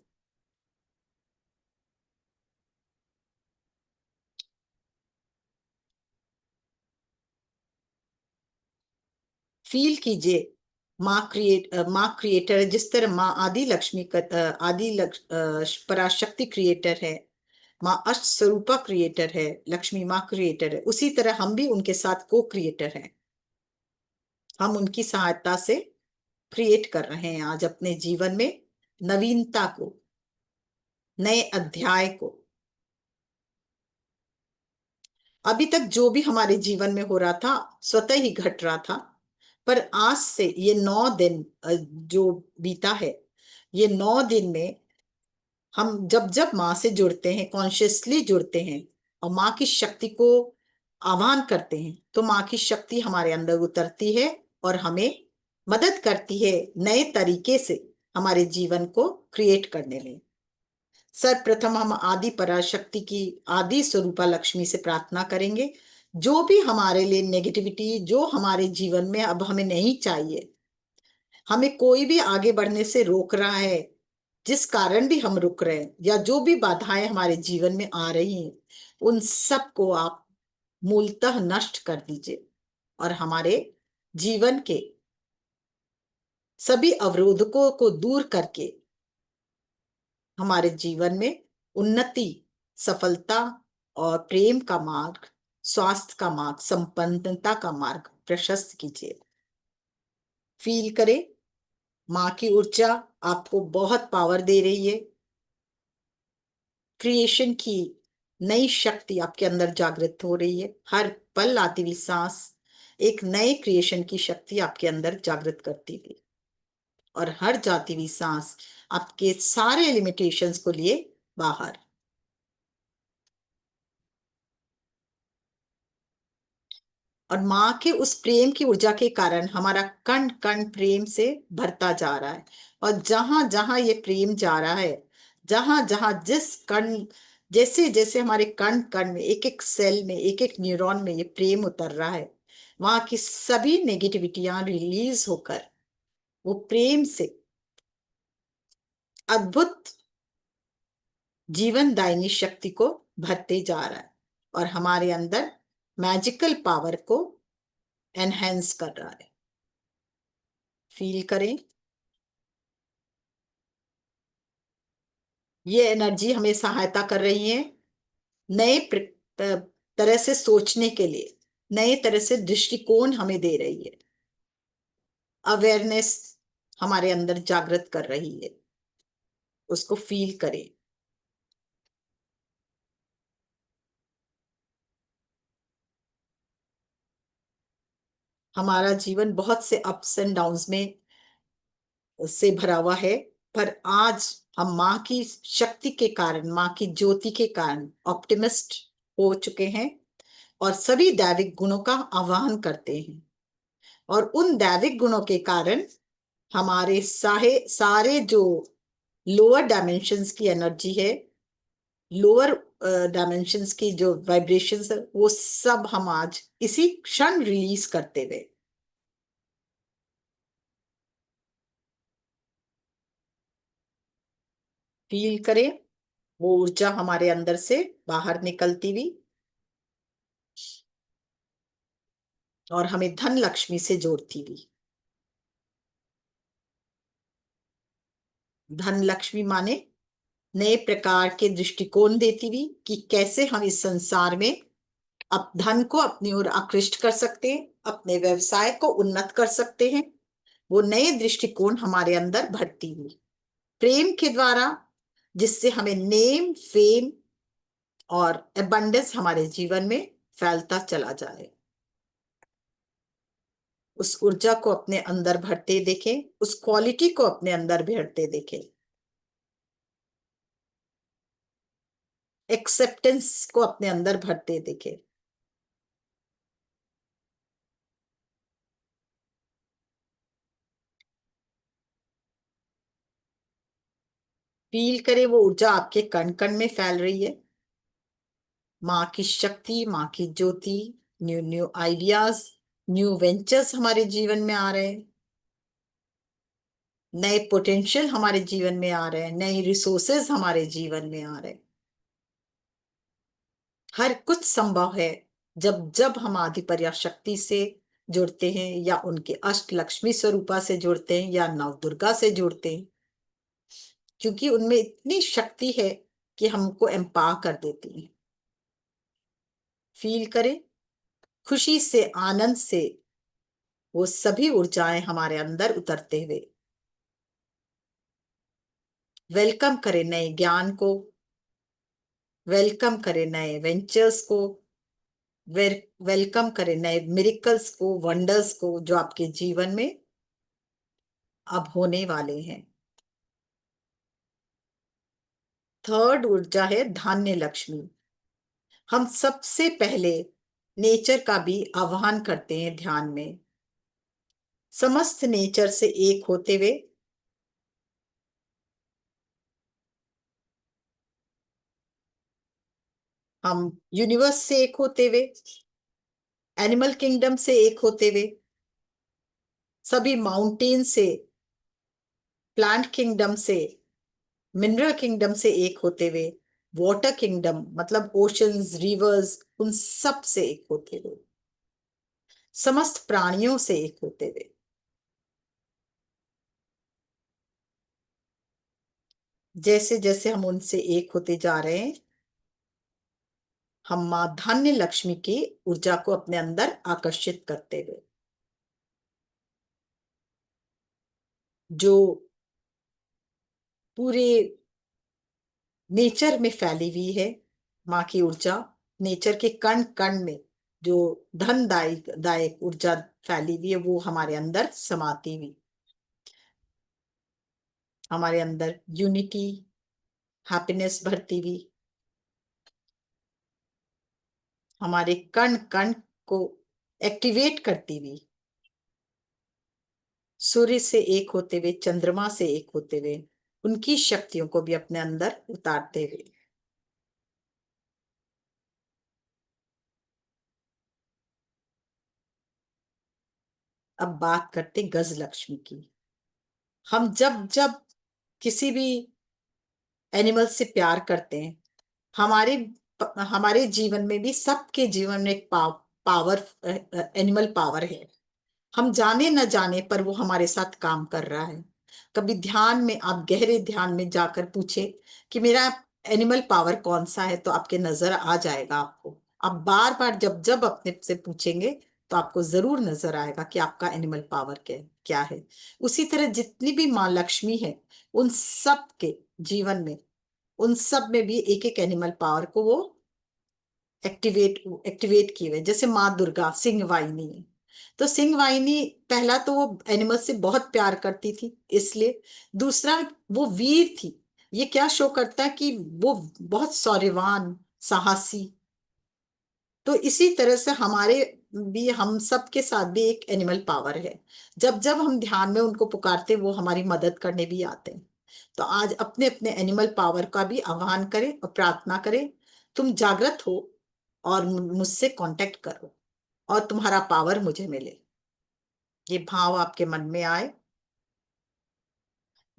फील कीजिए, माँ क्रिएटर है। जिस तरह माँ आदि लक्ष्मी पराशक्ति क्रिएटर है, माँ अष्ट स्वरूपा क्रिएटर है, लक्ष्मी माँ क्रिएटर है, उसी तरह हम भी उनके साथ को क्रिएटर हैं। हम उनकी सहायता से क्रिएट कर रहे हैं आज अपने जीवन में नवीनता को, नए अध्याय को। अभी तक जो भी हमारे जीवन में हो रहा था, स्वतः ही घट रहा था। पर आज से ये 9 दिन जो बीता है, ये 9 दिन में हम जब जब माँ से जुड़ते हैं, कॉन्शियसली जुड़ते हैं और माँ की शक्ति को आह्वान करते हैं, तो माँ की शक्ति हमारे अंदर उतरती है और हमें मदद करती है नए तरीके से हमारे जीवन को क्रिएट करने में। सर्वप्रथम हम आदि पराशक्ति की, आदि स्वरूपा लक्ष्मी से प्रार्थना करेंगे, जो भी हमारे लिए नेगेटिविटी, जो हमारे जीवन में अब हमें नहीं चाहिए, हमें कोई भी आगे बढ़ने से रोक रहा है, जिस कारण भी हम रुक रहे हैं, या जो भी बाधाएं हमारे जीवन में आ रही हैं, उन सब को आप मूलतः नष्ट कर दीजिए और हमारे जीवन के सभी अवरोधकों को दूर करके हमारे जीवन में उन्नति, सफलता और प्रेम का मार्ग, स्वास्थ्य का मार्ग, संपन्नता का मार्ग प्रशस्त कीजिए। फील करें, माँ की ऊर्जा आपको बहुत पावर दे रही है। क्रिएशन की नई शक्ति आपके अंदर जागृत हो रही है। हर पल आती हुई सांस एक नए क्रिएशन की शक्ति आपके अंदर जागृत करती थी, और हर जाती हुई सांस आपके सारे लिमिटेशंस को लिए बाहर। और माँ के उस प्रेम की ऊर्जा के कारण हमारा कण कण प्रेम से भरता जा रहा है। और जहां जहां ये प्रेम जा रहा है, जहां जहां जिस कण, जैसे जैसे हमारे कण कण में, एक एक सेल में, एक एक न्यूरॉन में ये प्रेम उतर रहा है, वहां की सभी नेगेटिविटियां रिलीज होकर वो प्रेम से अद्भुत जीवनदायिनी शक्ति को भरते जा रहा है और हमारे अंदर मैजिकल पावर को एनहेंस कर रहा है। फील करें, ये एनर्जी हमें सहायता कर रही है नए तरह से सोचने के लिए, नए तरह से दृष्टिकोण हमें दे रही है। अवेयरनेस हमारे अंदर जागृत कर रही है, उसको फील करें। हमारा जीवन बहुत से अप्स एंड डाउन्स में से भरा हुआ है, पर आज हम माँ की शक्ति के कारण, माँ की ज्योति के कारण ऑप्टिमिस्ट हो चुके हैं और सभी दैविक गुणों का आह्वान करते हैं। और उन दैविक गुणों के कारण हमारे सारे जो लोअर डायमेंशंस की एनर्जी है, लोअर डायमेंशंस की जो वाइब्रेशंस है, वो सब हम आज इसी क्षण रिलीज करते हुए फील करें, वो ऊर्जा हमारे अंदर से बाहर निकलती हुई और हमें धन लक्ष्मी से जोड़ती हुई। धन लक्ष्मी माने नए प्रकार के दृष्टिकोण देती हुई कि कैसे हम इस संसार में अब धन को अपनी ओर आकृष्ट कर सकते हैं, अपने व्यवसाय को उन्नत कर सकते हैं। वो नए दृष्टिकोण हमारे अंदर भरती हुई प्रेम के द्वारा, जिससे हमें नेम, फेम और एबंडेंस हमारे जीवन में फैलता चला जाए। उस ऊर्जा को अपने अंदर भरते देखें, उस क्वालिटी को अपने अंदर भरते देखें, एक्सेप्टेंस को अपने अंदर भरते देखें। फील करें वो ऊर्जा आपके कण कण में फैल रही है। माँ की शक्ति, माँ की ज्योति, new new ideas, new ventures हमारे जीवन में आ रहे हैं, नए पोटेंशियल हमारे जीवन में आ रहे हैं, नई रिसोर्सेज हमारे जीवन में आ रहे हैं। हर कुछ संभव है जब जब हम आदि पराशक्ति से जुड़ते हैं, या उनके अष्ट लक्ष्मी स्वरूपा से जुड़ते हैं, या नव दुर्गा से जुड़ते हैं, क्योंकि उनमें इतनी शक्ति है कि हमको एम्पावर कर देती है। फील करें खुशी से, आनंद से वो सभी ऊर्जाएं हमारे अंदर उतरते हुए। वेलकम करें नए ज्ञान को, वेलकम करें नए वेंचर्स को, वेलकम करें नए मिरेकल्स को, वंडर्स को, जो आपके जीवन में अब होने वाले हैं। थर्ड ऊर्जा है धान्य लक्ष्मी। हम सबसे पहले नेचर का भी आह्वान करते हैं ध्यान में। समस्त नेचर से एक होते हुए हम यूनिवर्स से एक होते हुए, एनिमल किंगडम से एक होते हुए, सभी माउंटेन से, प्लांट किंगडम से, मिनरल किंगडम से एक होते हुए, वाटर किंगडम मतलब ओशंस, रिवर्स, उन सब से एक होते हुए, समस्त प्राणियों से एक होते हुए, जैसे जैसे हम उनसे एक होते जा रहे हैं, हम मां धान्य लक्ष्मी की ऊर्जा को अपने अंदर आकर्षित करते हुए, जो पूरे नेचर में फैली हुई है, माँ की ऊर्जा नेचर के कण कण में जो धनदायक दायक ऊर्जा फैली हुई है, वो हमारे अंदर समाती हुई, हमारे अंदर यूनिटी, हैप्पीनेस भरती हुई, हमारे कण कण को एक्टिवेट करती हुई, सूर्य से एक होते हुए, चंद्रमा से एक होते हुए, उनकी शक्तियों को भी अपने अंदर उतारते हुए। अब बात करते गज लक्ष्मी की। हम जब जब किसी भी एनिमल से प्यार करते हैं, हमारे हमारे जीवन में भी, सबके जीवन में एक पावर, एनिमल पावर है। हम जाने न जाने पर वो हमारे साथ काम कर रहा है। कभी ध्यान में, आप गहरे ध्यान में जाकर पूछे कि मेरा एनिमल पावर कौन सा है, तो आपके नजर आ जाएगा आपको। आप बार बार जब जब अपने से पूछेंगे तो आपको जरूर नजर आएगा कि आपका एनिमल पावर क्या क्या है। उसी तरह जितनी भी माँ लक्ष्मी है, उन सब के जीवन में, उन सब में भी एक एक एनिमल पावर को वो एक्टिवेट एक्टिवेट किए हुए। जैसे माँ दुर्गा सिंह वाहिनी है, तो सिंह वाहिनी, पहला तो वो एनिमल से बहुत प्यार करती थी, इसलिए। दूसरा, वो वीर थी। ये क्या शो करता है कि वो बहुत शौर्यवान, साहसी। तो इसी तरह से हमारे भी, हम सब के साथ भी एक एनिमल पावर है। जब जब हम ध्यान में उनको पुकारते, वो हमारी मदद करने भी आते हैं। तो आज अपने अपने एनिमल पावर का भी आह्वान करें और प्रार्थना करें, तुम जागृत हो और मुझसे कांटेक्ट करो और तुम्हारा पावर मुझे मिले। ये भाव आपके मन में आए।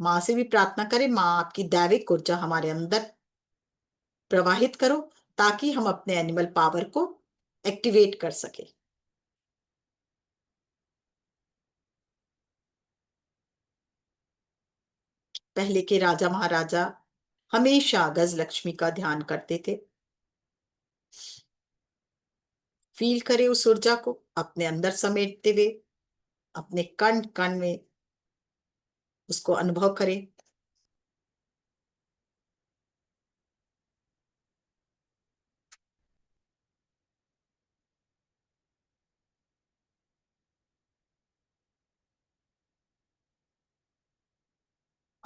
माँ से भी प्रार्थना करें, माँ आपकी दैविक ऊर्जा हमारे अंदर प्रवाहित करो, ताकि हम अपने एनिमल पावर को एक्टिवेट कर सके। पहले के राजा महाराजा हमेशा गज लक्ष्मी का ध्यान करते थे। फील करें उस ऊर्जा को अपने अंदर समेटते हुए, अपने कण कण में उसको अनुभव करें।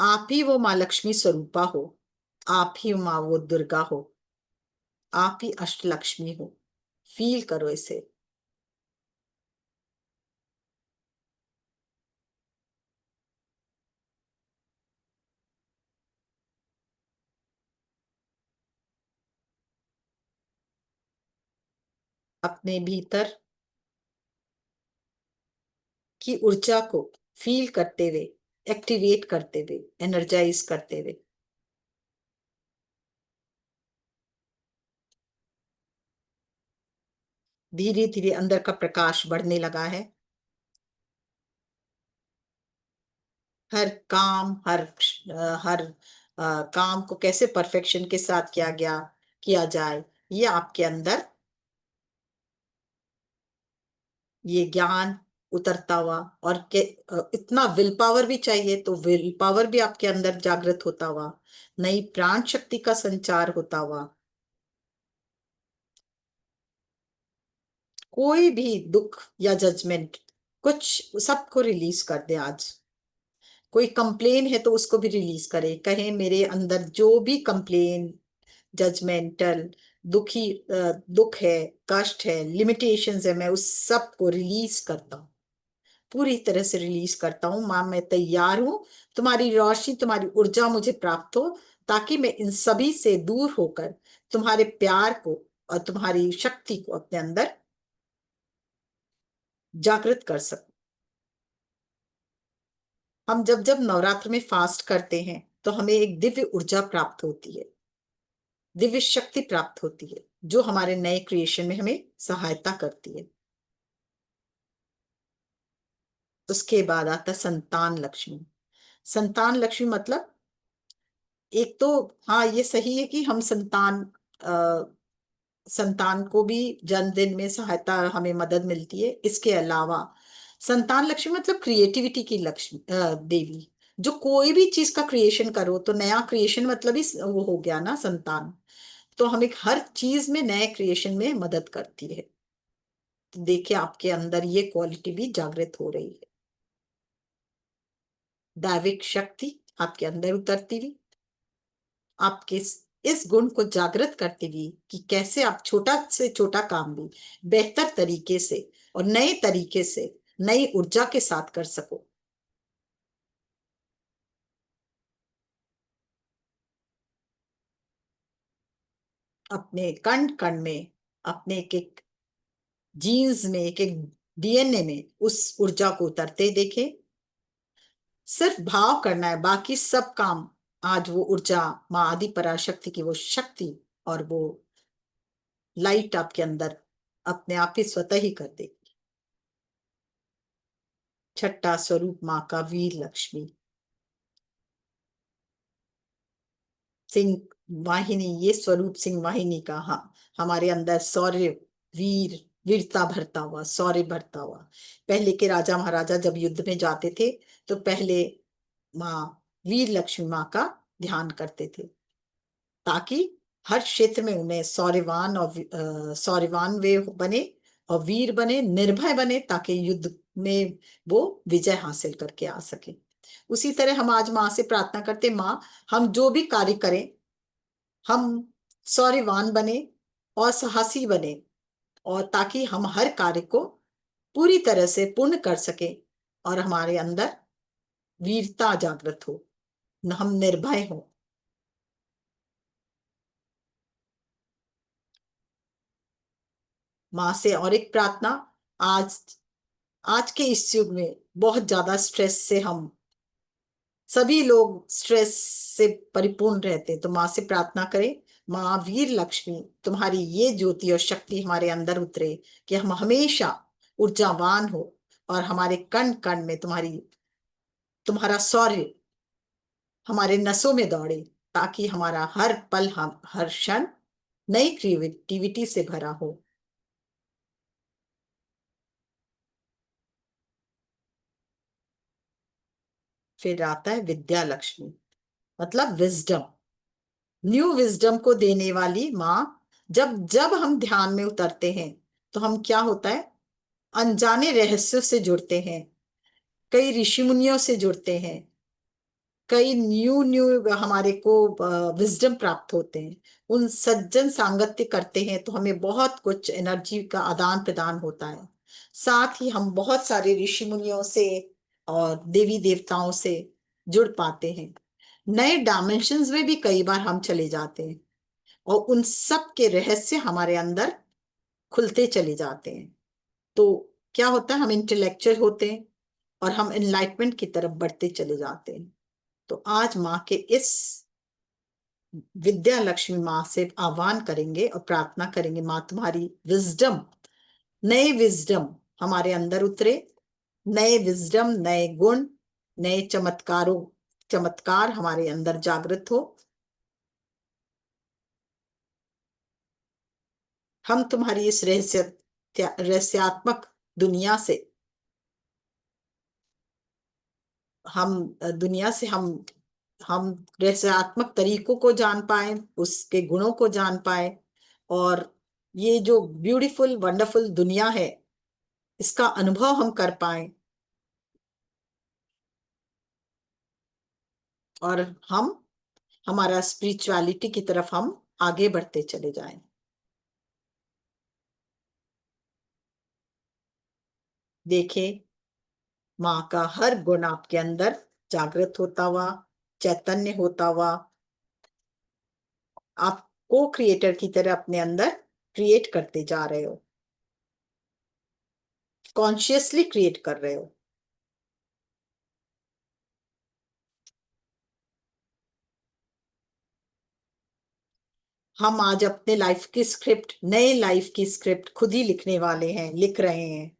आप ही वो माँ लक्ष्मी स्वरूपा हो, आप ही माँ वो दुर्गा हो, आप ही अष्टलक्ष्मी हो। फील करो इसे। अपने भीतर की ऊर्जा को फील करते हुए, एक्टिवेट करते हुए, एनर्जाइज करते हुए। धीरे धीरे अंदर का प्रकाश बढ़ने लगा है। हर काम, हर काम को कैसे परफेक्शन के साथ किया जाए, ये आपके अंदर ये ज्ञान उतरता हुआ। और इतना विल पावर भी चाहिए, तो विल पावर भी आपके अंदर जागृत होता हुआ, नई प्राण शक्ति का संचार होता हुआ। कोई भी दुख या जजमेंट, कुछ सबको रिलीज कर दे आज। कोई कंप्लेन है तो उसको भी रिलीज करे, कहे मेरे अंदर जो भी कंप्लेन, जजमेंटल, दुख है, कष्ट है, लिमिटेशंस है, मैं उस सब को रिलीज करता हूँ, पूरी तरह से रिलीज करता हूँ। माँ मैं तैयार हूँ, तुम्हारी रोशनी, तुम्हारी ऊर्जा मुझे प्राप्त हो, ताकि मैं इन सभी से दूर होकर तुम्हारे प्यार को और तुम्हारी शक्ति को अपने अंदर जागृत कर सकूं। हम जब जब नवरात्र में फास्ट करते हैं तो हमें एक दिव्य ऊर्जा प्राप्त होती है, दिव्य शक्ति प्राप्त होती है, जो हमारे नए क्रिएशन में हमें सहायता करती है। उसके बाद आता संतान लक्ष्मी। संतान लक्ष्मी मतलब, एक तो हाँ ये सही है कि हम संतान को भी जन्मदिन में सहायता, हमें मदद मिलती है। इसके अलावा संतान लक्ष्मी मतलब क्रिएटिविटी की लक्ष्मी, देवी। जो कोई भी चीज का क्रिएशन करो तो नया क्रिएशन मतलब ही वो हो गया ना संतान। तो हमें हर चीज में नए क्रिएशन में मदद करती है। तो देखिए आपके अंदर ये क्वालिटी भी जागृत हो रही है, दैविक शक्ति आपके अंदर उतरती हुई, आपके इस गुण को जागृत करती हुई कि कैसे आप छोटा से छोटा काम भी बेहतर तरीके से और नए तरीके से, नई ऊर्जा के साथ कर सको। अपने कण कण में, अपने एक एक जीन्स में, एक एक डीएनए में उस ऊर्जा को उतरते देखे। सिर्फ भाव करना है, बाकी सब काम आज वो ऊर्जा, माँ आदि पराशक्ति की वो शक्ति और वो लाइट आपके अंदर अपने आप ही स्वतः ही कर देगी। छठा स्वरूप माँ का वीर लक्ष्मी, सिंह वाहिनी। ये स्वरूप सिंह वाहिनी का, हाँ, हमारे अंदर शौर्य, वीर, वीरता भरता हुआ, शौर्य भरता हुआ। पहले के राजा महाराजा जब युद्ध में जाते थे तो पहले माँ वीर लक्ष्मी माँ का ध्यान करते थे, ताकि हर क्षेत्र में उन्हें शौर्यवान और शौर्यवान वे बने और वीर बने, निर्भय बने, ताकि युद्ध में वो विजय हासिल करके आ सके। उसी तरह हम आज माँ से प्रार्थना करते, माँ हम जो भी कार्य करें, हम शौर्यवान बने और साहसी बने, और ताकि हम हर कार्य को पूरी तरह से पूर्ण कर सके और हमारे अंदर वीरता जागृत हो, हम निर्भय हो। माँ से और एक प्रार्थना, आज आज के इस युग में बहुत ज्यादा स्ट्रेस से हम सभी लोग स्ट्रेस से परिपूर्ण रहते हैं, तो माँ से प्रार्थना करें, माँ वीर लक्ष्मी तुम्हारी ये ज्योति और शक्ति हमारे अंदर उतरे, कि हम हमेशा ऊर्जावान हो और हमारे कण कण में तुम्हारा शौर्य हमारे नसों में दौड़े, ताकि हमारा हर पल, हम हर क्षण नई क्रिएटिविटी से भरा हो। फिर आता है विद्या लक्ष्मी, मतलब विजडम, न्यू विजडम को देने वाली माँ। जब जब हम ध्यान में उतरते हैं तो हम क्या होता है, अनजाने रहस्यों से जुड़ते हैं, कई ऋषि मुनियों से जुड़ते हैं, कई न्यू न्यू हमारे को विजडम प्राप्त होते हैं। उन सज्जन सांगत्य करते हैं तो हमें बहुत कुछ एनर्जी का आदान प्रदान होता है। साथ ही हम बहुत सारे ऋषि मुनियों से और देवी देवताओं से जुड़ पाते हैं। नए डायमेंशंस में भी कई बार हम चले जाते हैं और उन सब के रहस्य हमारे अंदर खुलते चले जाते हैं। तो क्या होता है, हम इंटेलेक्चुअल होते हैं और हम एनलाइटमेंट की तरफ बढ़ते चले जाते हैं। तो आज माँ के इस विद्या लक्ष्मी माँ से आह्वान करेंगे और प्रार्थना करेंगे, माँ तुम्हारी विजडम, नए विजडम हमारे अंदर उतरे, नए विजडम, नए गुण, नए चमत्कार हमारे अंदर जागृत हो। हम तुम्हारी इस रहस्यात्मक दुनिया से हम दुनिया से हम रहस्यात्मक तरीकों को जान पाए, उसके गुणों को जान पाए, और ये जो ब्यूटीफुल वंडरफुल दुनिया है इसका अनुभव हम कर पाए, और हम हमारा स्पिरिचुअलिटी की तरफ हम आगे बढ़ते चले जाएं। देखें माँ का हर गुण आपके अंदर जागृत होता हुआ, चैतन्य होता हुआ, आप को क्रिएटर की तरह अपने अंदर क्रिएट करते जा रहे हो, कॉन्शियसली क्रिएट कर रहे हो। हम आज अपने लाइफ की स्क्रिप्ट, नए लाइफ की स्क्रिप्ट खुद ही लिखने वाले हैं, लिख रहे हैं,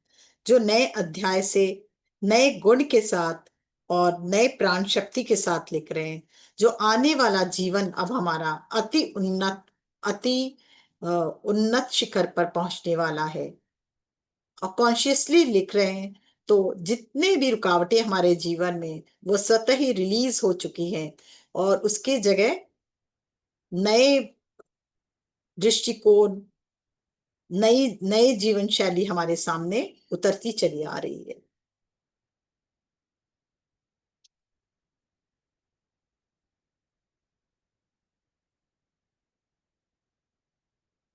जो नए अध्याय से नए गुण के साथ और नए प्राण शक्ति के साथ लिख रहे हैं। जो आने वाला जीवन अब हमारा अति उन्नत शिखर पर पहुंचने वाला है, और कॉन्शियसली लिख रहे हैं। तो जितने भी रुकावटें हमारे जीवन में, वो स्वतः ही रिलीज हो चुकी हैं, और उसके जगह नए दृष्टिकोण, नई नई जीवन शैली हमारे सामने उतरती चली आ रही है।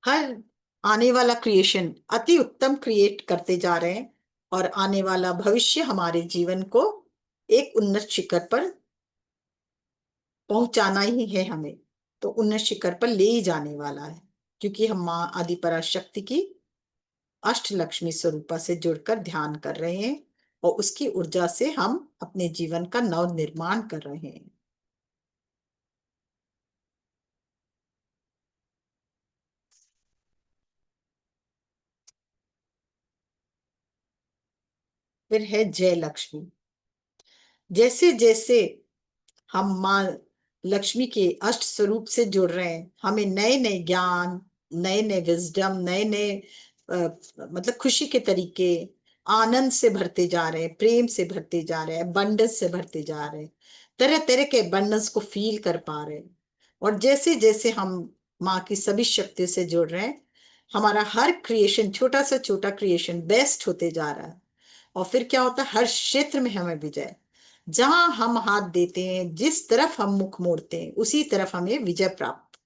हर आने वाला क्रिएशन अति उत्तम क्रिएट करते जा रहे हैं, और आने वाला भविष्य हमारे जीवन को एक उन्नत शिखर पर पहुंचाना ही है हमें। तो उन्नत शिखर पर ले ही जाने वाला है, क्योंकि हम माँ आदि पराशक्ति की अष्टलक्ष्मी स्वरूपा से जुड़कर ध्यान कर रहे हैं, और उसकी ऊर्जा से हम अपने जीवन का नव निर्माण कर रहे हैं। फिर है जय लक्ष्मी। जैसे जैसे हम माँ लक्ष्मी के अष्ट स्वरूप से जुड़ रहे हैं, हमें नए नए ज्ञान, नए नए विजडम, नए नए मतलब खुशी के तरीके, आनंद से भरते जा रहे हैं, प्रेम से भरते जा रहे हैं, अबंडेंस से भरते जा रहे हैं, तरह तरह के अबंडेंस को फील कर पा रहे हैं। और जैसे जैसे हम माँ की सभी शक्तियों से जुड़ रहे हैं, हमारा हर क्रिएशन, छोटा से छोटा क्रिएशन बेस्ट होते जा रहा है। और फिर क्या होता है, हर क्षेत्र में हमें विजय, जहां हम हाथ देते हैं, जिस तरफ हम मुख मोड़ते हैं, उसी तरफ हमें विजय प्राप्त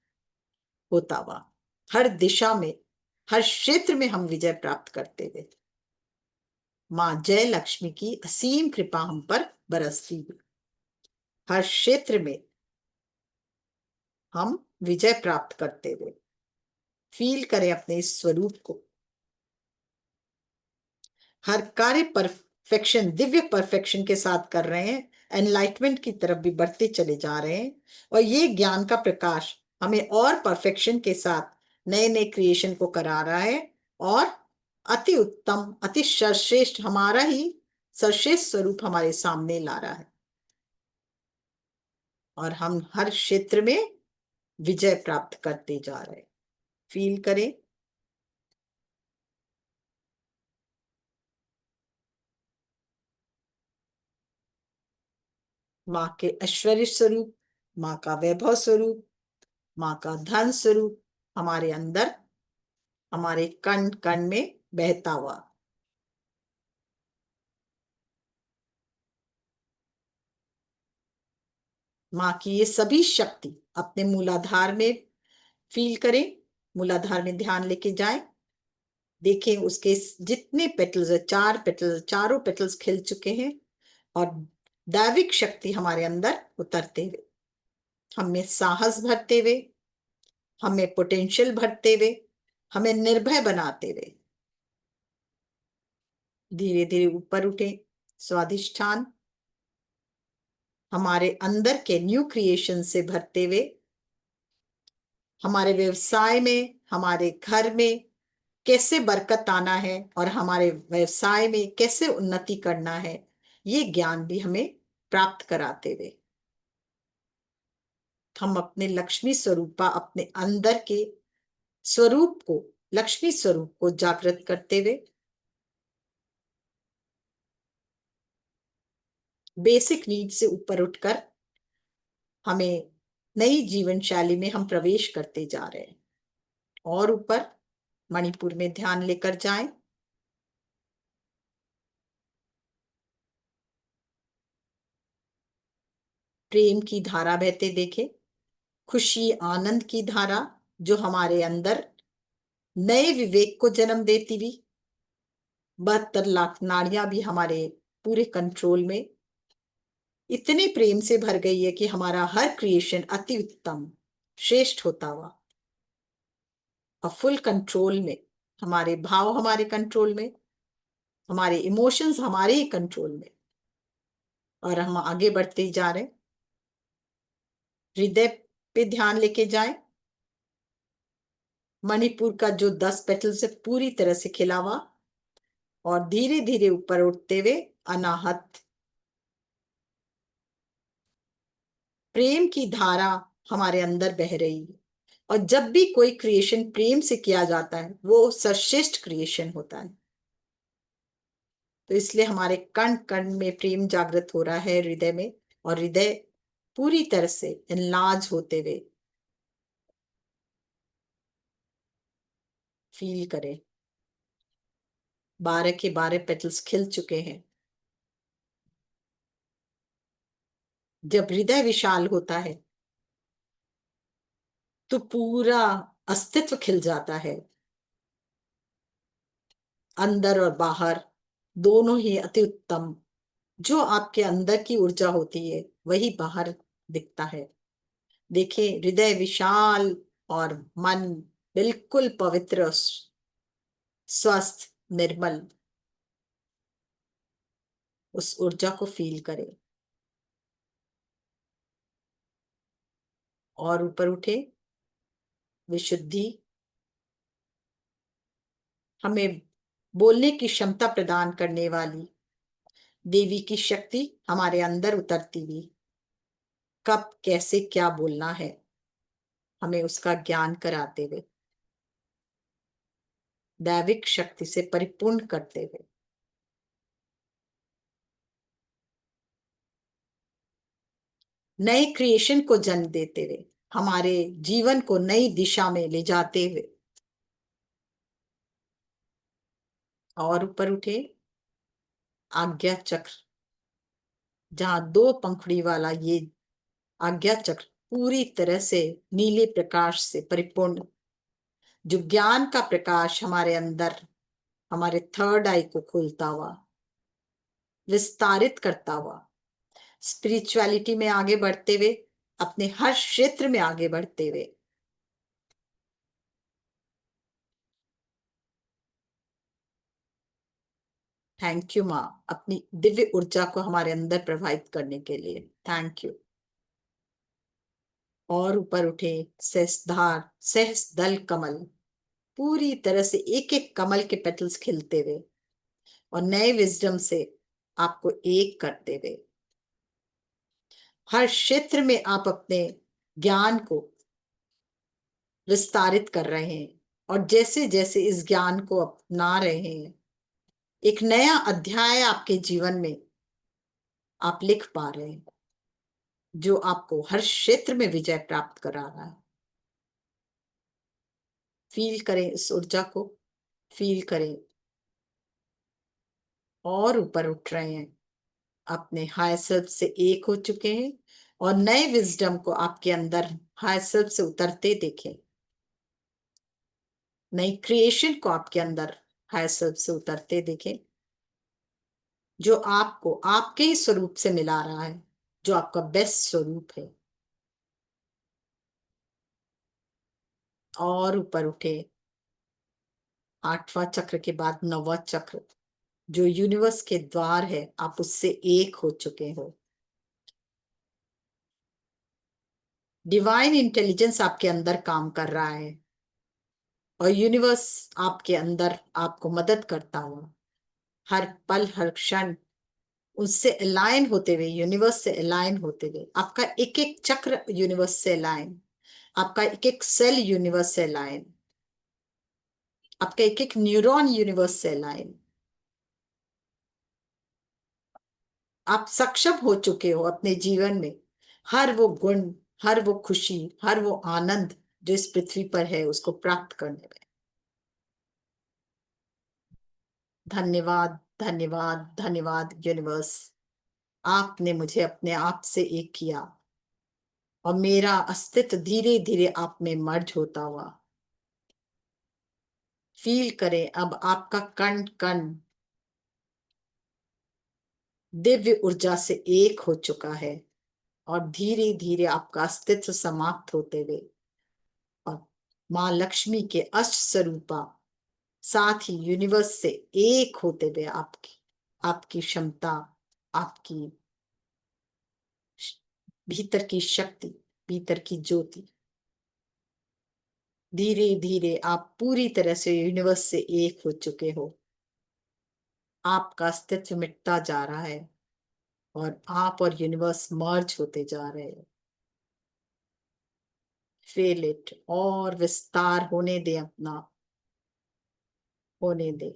होता हुआ, हर दिशा में, हर क्षेत्र में हम विजय प्राप्त करते हुए, माँ जय लक्ष्मी की असीम कृपा हम पर बरसती हुई, हर क्षेत्र में हम विजय प्राप्त करते हुए फील करें अपने इस स्वरूप को। हर कार्य परफेक्शन, दिव्य परफेक्शन के साथ कर रहे हैं, एनलाइटमेंट की तरफ भी बढ़ते चले जा रहे हैं, और ये ज्ञान का प्रकाश हमें और परफेक्शन के साथ नए नए क्रिएशन को करा रहा है, और अति उत्तम, अति सर्वश्रेष्ठ, हमारा ही सर्वश्रेष्ठ स्वरूप हमारे सामने ला रहा है, और हम हर क्षेत्र में विजय प्राप्त करते जा रहे हैं। फील करें माँ के ऐश्वर्य स्वरूप, माँ का वैभव स्वरूप, माँ का धन स्वरूप हमारे अंदर, हमारे कण कण में बहता हुआ। माँ की ये सभी शक्ति अपने मूलाधार में फील करें, मूलाधार में ध्यान लेके जाएं। देखें उसके जितने पेटल्स है, 4 पेटल्स, चारों पेटल्स खिल चुके हैं और दैविक शक्ति हमारे अंदर उतरते हुए, हमें साहस भरते हुए, हमें पोटेंशियल भरते हुए, हमें निर्भय बनाते हुए धीरे धीरे ऊपर उठे। स्वाधिष्ठान हमारे अंदर के न्यू क्रिएशन से भरते हुए हमारे व्यवसाय में, हमारे घर में कैसे बरकत आना है और हमारे व्यवसाय में कैसे उन्नति करना है, ये ज्ञान भी हमें प्राप्त कराते हुए हम अपने लक्ष्मी स्वरूपा, अपने अंदर के स्वरूप को, लक्ष्मी स्वरूप को जागृत करते हुए बेसिक नीड से ऊपर उठकर हमें नई जीवन शैली में हम प्रवेश करते जा रहे हैं। और ऊपर मणिपुर में ध्यान लेकर जाएं। प्रेम की धारा बहते देखें, खुशी आनंद की धारा जो हमारे अंदर नए विवेक को जन्म देती हुई 72 लाख नाड़ियां भी हमारे पूरे कंट्रोल में इतने प्रेम से भर गई है कि हमारा हर क्रिएशन अति उत्तम श्रेष्ठ होता हुआ और फुल कंट्रोल में, हमारे भाव हमारे कंट्रोल में, हमारे इमोशंस हमारे ही कंट्रोल में, और हम आगे बढ़ते ही जा रहे हैं। हृदय पे ध्यान लेके जाएं। मणिपुर का जो 10 पेटल से पूरी तरह से खिला हुआ और धीरे धीरे ऊपर उठते हुए अनाहत प्रेम की धारा हमारे अंदर बह रही है। और जब भी कोई क्रिएशन प्रेम से किया जाता है वो सर्वश्रेष्ठ क्रिएशन होता है। तो इसलिए हमारे कण कण में प्रेम जागृत हो रहा है, हृदय में, और हृदय पूरी तरह से इनलार्ज होते हुए फील करें। 12 के 12 पेटल्स खिल चुके हैं। जब हृदय विशाल होता है तो पूरा अस्तित्व खिल जाता है, अंदर और बाहर दोनों ही अति उत्तम। जो आपके अंदर की ऊर्जा होती है वही बाहर दिखता है। देखिए हृदय विशाल और मन बिल्कुल पवित्र, स्वस्थ, निर्मल, उस ऊर्जा को फील करें। और ऊपर उठे। विशुद्धि हमें बोलने की क्षमता प्रदान करने वाली देवी की शक्ति हमारे अंदर उतरती हुई, कब कैसे क्या बोलना है हमें उसका ज्ञान कराते हुए, दैविक शक्ति से परिपूर्ण करते हुए नए क्रिएशन को जन्म देते हुए, हमारे जीवन को नई दिशा में ले जाते हुए। और ऊपर उठे। आज्ञा चक्र, जहां 2 पंखुड़ी वाला ये आज्ञा चक्र पूरी तरह से नीले प्रकाश से परिपूर्ण, जो ज्ञान का प्रकाश हमारे अंदर, हमारे थर्ड आई को खोलता हुआ, विस्तारित करता हुआ, स्पिरिचुअलिटी में आगे बढ़ते हुए, अपने हर क्षेत्र में आगे बढ़ते हुए। थैंक यू माँ, अपनी दिव्य ऊर्जा को हमारे अंदर प्रवाहित करने के लिए थैंक यू। और ऊपर उठे। सहस्धार, सहस दल कमल, पूरी तरह से एक एक कमल के पेटल्स खिलते हुए और नए विजडम से आपको एक करते हुए, हर क्षेत्र में आप अपने ज्ञान को विस्तारित कर रहे हैं। और जैसे जैसे इस ज्ञान को अपना रहे हैं, एक नया अध्याय आपके जीवन में आप लिख पा रहे हैं, जो आपको हर क्षेत्र में विजय प्राप्त करा रहा है। फील करें इस ऊर्जा को, फील करें। और ऊपर उठ रहे हैं, अपने हायर सेल्फ से एक हो चुके हैं और नए विजडम को आपके अंदर हायर सेल्फ से उतरते देखें, नई क्रिएशन को आपके अंदर हायर सेल्फ से उतरते देखें, जो आपको आपके ही स्वरूप से मिला रहा है, जो आपका बेस्ट स्वरूप है। और ऊपर उठे, 8वां चक्र के बाद 9वां चक्र, जो यूनिवर्स के द्वार है, आप उससे एक हो चुके हो। डिवाइन इंटेलिजेंस आपके अंदर काम कर रहा है और यूनिवर्स आपके अंदर आपको मदद करता हुआ हर पल हर क्षण उससे अलाइन होते हुए, यूनिवर्स से अलाइन होते हुए, आपका एक एक चक्र यूनिवर्स से अलाइन, आपका एक एक सेल यूनिवर्स से अलाइन, आपका एक एक न्यूरॉन यूनिवर्स से अलाइन। आप सक्षम हो चुके हो अपने जीवन में हर वो गुण, हर वो खुशी, हर वो आनंद जो इस पृथ्वी पर है, उसको प्राप्त करने में। धन्यवाद, धन्यवाद, धन्यवाद यूनिवर्स। आपने मुझे अपने आप से एक किया और मेरा अस्तित्व धीरे धीरे आप में मर्ज होता हुआ। फील करें, अब आपका कण कण दिव्य ऊर्जा से एक हो चुका है और धीरे धीरे आपका अस्तित्व समाप्त होते हुए और माँ लक्ष्मी के अष्ट स्वरूपा साथ ही यूनिवर्स से एक होते हुए आपकी आपकी क्षमता, आपकी भीतर की शक्ति, भीतर की ज्योति, धीरे धीरे आप पूरी तरह से यूनिवर्स से एक हो चुके हो। आपका अस्तित्व मिटता जा रहा है और आप और यूनिवर्स मर्ज होते जा रहे हैं। फील इट और विस्तार होने दे, अपना होने दे।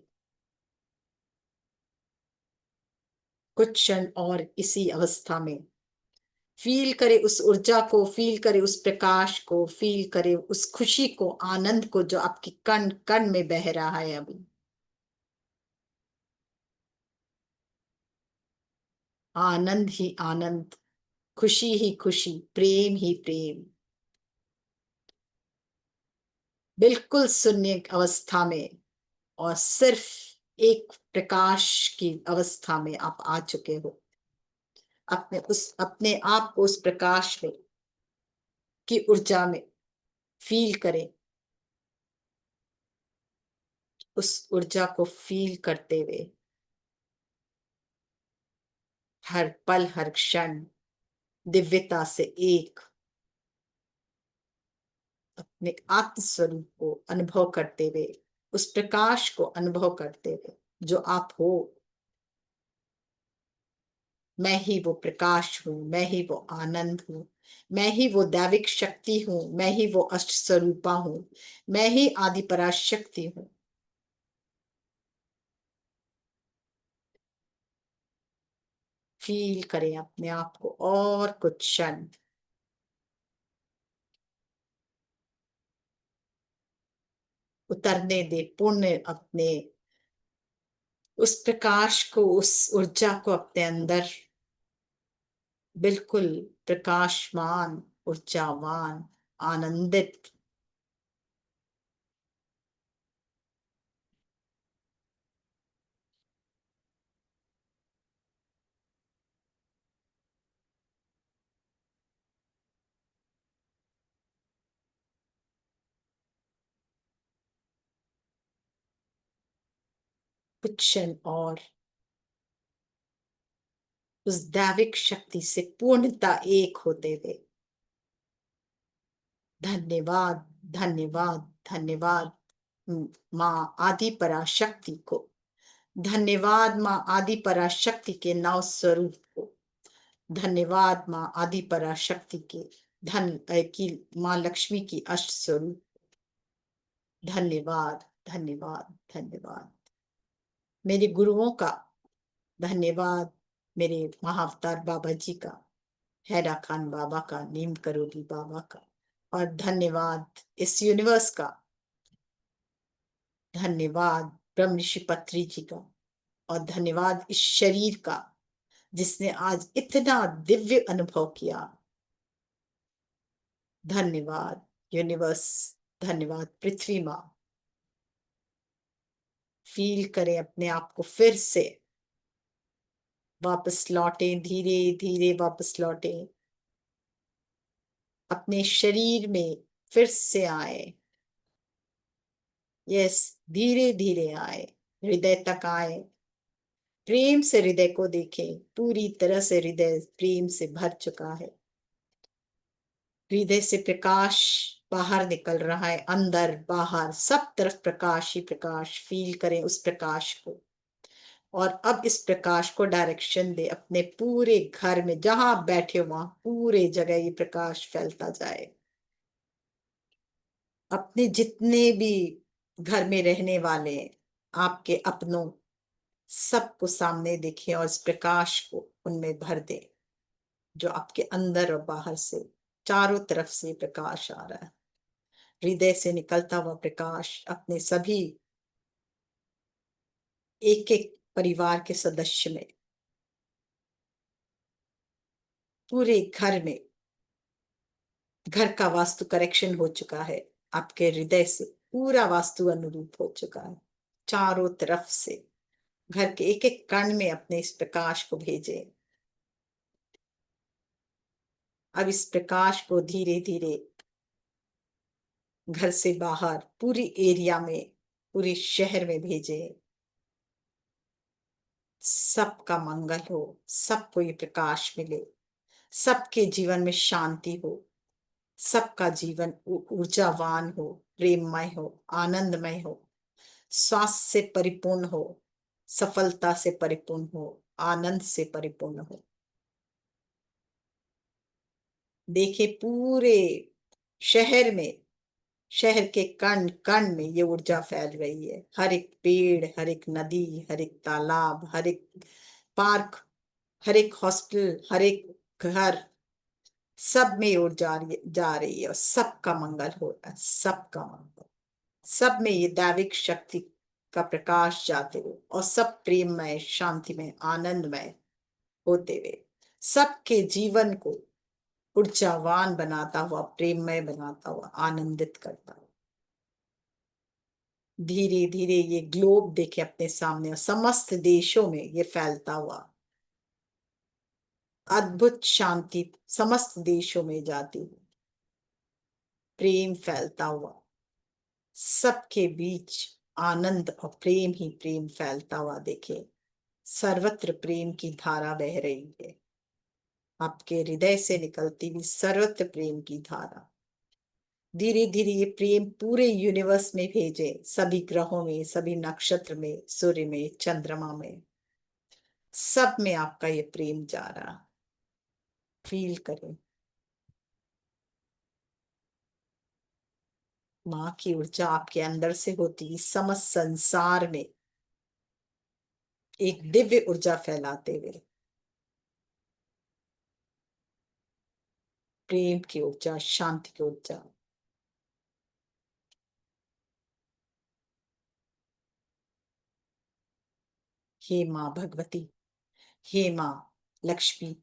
कुछ क्षण और इसी अवस्था में फील करे उस ऊर्जा को, फील करे उस प्रकाश को, फील करे उस खुशी को, आनंद को जो आपकी कण कण में बह रहा है अभी। आनंद ही आनंद, खुशी ही खुशी, प्रेम ही प्रेम। बिल्कुल शून्य अवस्था में और सिर्फ एक प्रकाश की अवस्था में आप आ चुके हो। अपने आप को उस प्रकाश में की ऊर्जा में फील करें। उस ऊर्जा को फील करते हुए हर पल हर क्षण दिव्यता से एक अपने आत्म स्वरूप को अनुभव करते हुए, उस प्रकाश को अनुभव करते हुए जो आप हो। मैं ही वो प्रकाश हूं, मैं ही वो आनंद हूं, मैं ही वो दैविक शक्ति हूं, मैं ही वो अष्ट स्वरूपा हूं, मैं ही आदि पराशक्ति हूं। फील करें अपने आप को और कुछ क्षण। उतरने दे पुण्य अपने उस प्रकाश को, उस ऊर्जा को अपने अंदर बिल्कुल प्रकाशमान, ऊर्जावान, आनंदित। कुछ क्षण और उस दैविक शक्ति से पूर्णता एक होते हुए। धन्यवाद, धन्यवाद, धन्यवाद माँ आदि पराशक्ति को। धन्यवाद माँ आदि पराशक्ति के नव स्वरूप को। धन्यवाद माँ आदि पराशक्ति के की माँ लक्ष्मी की अष्ट स्वरूप। धन्यवाद, धन्यवाद, धन्यवाद मेरे गुरुओं का। धन्यवाद मेरे महाअवतार बाबा जी का, हैरा खान बाबा का, नीम करोली बाबा का। और धन्यवाद इस यूनिवर्स का। धन्यवाद ब्रह्म ऋषि पत्री जी का। और धन्यवाद इस शरीर का जिसने आज इतना दिव्य अनुभव किया। धन्यवाद यूनिवर्स, धन्यवाद पृथ्वी माँ। फील करें अपने आप को फिर से वापस लौटें, धीरे धीरे वापस लौटें, अपने शरीर में फिर से आए। यस, धीरे धीरे आए, हृदय तक आए, प्रेम से हृदय को देखें, पूरी तरह से हृदय प्रेम से भर चुका है। हृदय से प्रकाश बाहर निकल रहा है, अंदर बाहर सब तरफ प्रकाश ही प्रकाश। फील करें उस प्रकाश को, और अब इस प्रकाश को डायरेक्शन दे अपने पूरे घर में, जहां आप बैठे हो वहां पूरे जगह ये प्रकाश फैलता जाए। अपने जितने भी घर में रहने वाले आपके अपनों, सबको सामने देखें और इस प्रकाश को उनमें भर दें, जो आपके अंदर और बाहर से चारों तरफ से प्रकाश आ रहा है। हृदय से निकलता हुआ प्रकाश अपने सभी एक एक परिवार के सदस्य में, पूरे घर में। घर का वास्तु करेक्शन हो चुका है, आपके हृदय से पूरा वास्तु अनुरूप हो चुका है। चारों तरफ से घर के एक एक कण में अपने इस प्रकाश को भेजें। अब इस प्रकाश को धीरे धीरे घर से बाहर पूरी एरिया में, पूरे शहर में भेजें। सबका मंगल हो, सबको ये प्रकाश मिले, सबके जीवन में शांति हो, सबका जीवन ऊर्जावान हो, प्रेममय हो, आनंदमय हो, स्वास्थ्य से परिपूर्ण हो, सफलता से परिपूर्ण हो, आनंद से परिपूर्ण हो। देखिए पूरे शहर में, शहर के कण कण में ये ऊर्जा फैल रही है। हर एक पेड़, हर एक नदी, हर एक तालाब, हर एक पार्क, हर एक हॉस्टल, हर एक घर, सब में ऊर्जा जा रही है और सबका मंगल हो रहा है। सबका मंगल, सब में ये दैविक शक्ति का प्रकाश जाते हुए और सब प्रेममय, शांतिमय, आनंदमय होते हुए सबके जीवन को ऊर्जावान बनाता हुआ, प्रेममय बनाता हुआ, आनंदित करता हुआ। धीरे धीरे ये ग्लोब देखे अपने सामने और समस्त देशों में ये फैलता हुआ अद्भुत शांति समस्त देशों में जाती हुई, प्रेम फैलता हुआ, सबके बीच आनंद और प्रेम ही प्रेम फैलता हुआ। देखे सर्वत्र प्रेम की धारा बह रही है, आपके हृदय से निकलती हुई सर्वत्र प्रेम की धारा। धीरे धीरे ये प्रेम पूरे यूनिवर्स में भेजे, सभी ग्रहों में, सभी नक्षत्र में, सूर्य में, चंद्रमा में, सब में आपका ये प्रेम जा रहा। फील करें माँ की ऊर्जा आपके अंदर से होती समस्त संसार में एक दिव्य ऊर्जा फैलाते हुए, प्रेम की ऊर्जा, शांति की ऊर्जा। हे माँ भगवती, हे माँ लक्ष्मी,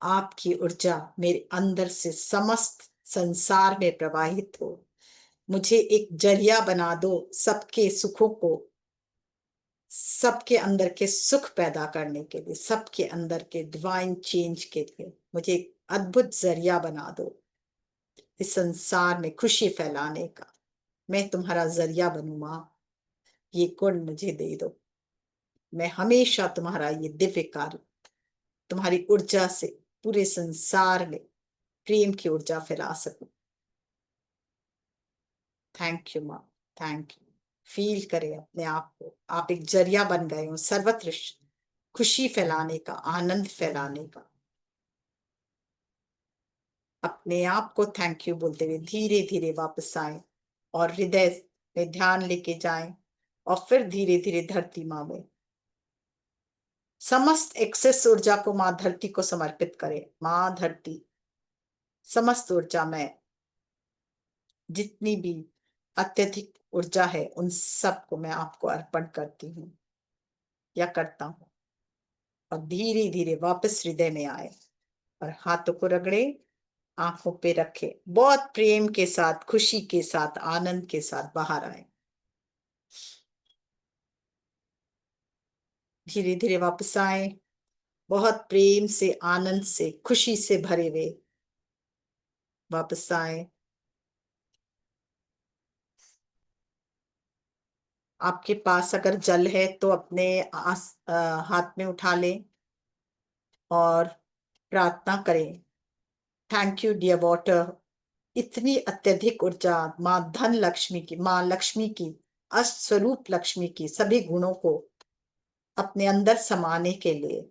आपकी ऊर्जा मेरे अंदर से समस्त संसार में प्रवाहित हो। मुझे एक जरिया बना दो सबके सुखों को, सबके अंदर के सुख पैदा करने के लिए, सबके अंदर के डिवाइन चेंज के लिए मुझे एक अद्भुत जरिया बना दो इस संसार में खुशी फैलाने का। मैं तुम्हारा जरिया बनूं माँ, ये गुण मुझे दे दो। मैं हमेशा तुम्हारा ये दिव्य कार्य, तुम्हारी ऊर्जा से पूरे संसार में प्रेम की ऊर्जा फैला सकूं। थैंक यू माँ, थैंक यू। फील करें अपने आप को, आप एक जरिया बन गए हो सर्वत्र खुशी फैलाने का, आनंद फैलाने का। अपने आप को थैंक यू बोलते हुए धीरे धीरे वापस आए और हृदय में ध्यान लेके जाएं, और फिर धीरे धीरे धरती माँ में समस्त एक्सेस ऊर्जा को माँ धरती को समर्पित करें। माँ धरती, समस्त ऊर्जा में जितनी भी अत्यधिक ऊर्जा है उन सबको मैं आपको अर्पण करती हूँ या करता हूँ। और धीरे धीरे वापस हृदय में आए और हाथों को रगड़े आंखों पे रखे, बहुत प्रेम के साथ, खुशी के साथ, आनंद के साथ बाहर आए। धीरे धीरे वापस आए, बहुत प्रेम से, आनंद से, खुशी से भरे हुए वापस आए। आपके पास अगर जल है तो अपने हाथ में उठा लें और प्रार्थना करें। Thank you dear water. इतनी अत्यधिक ऊर्जा माँ धन लक्ष्मी की, माँ लक्ष्मी की, अष्ट स्वरूप लक्ष्मी की सभी गुणों को अपने अंदर समाने के लिए,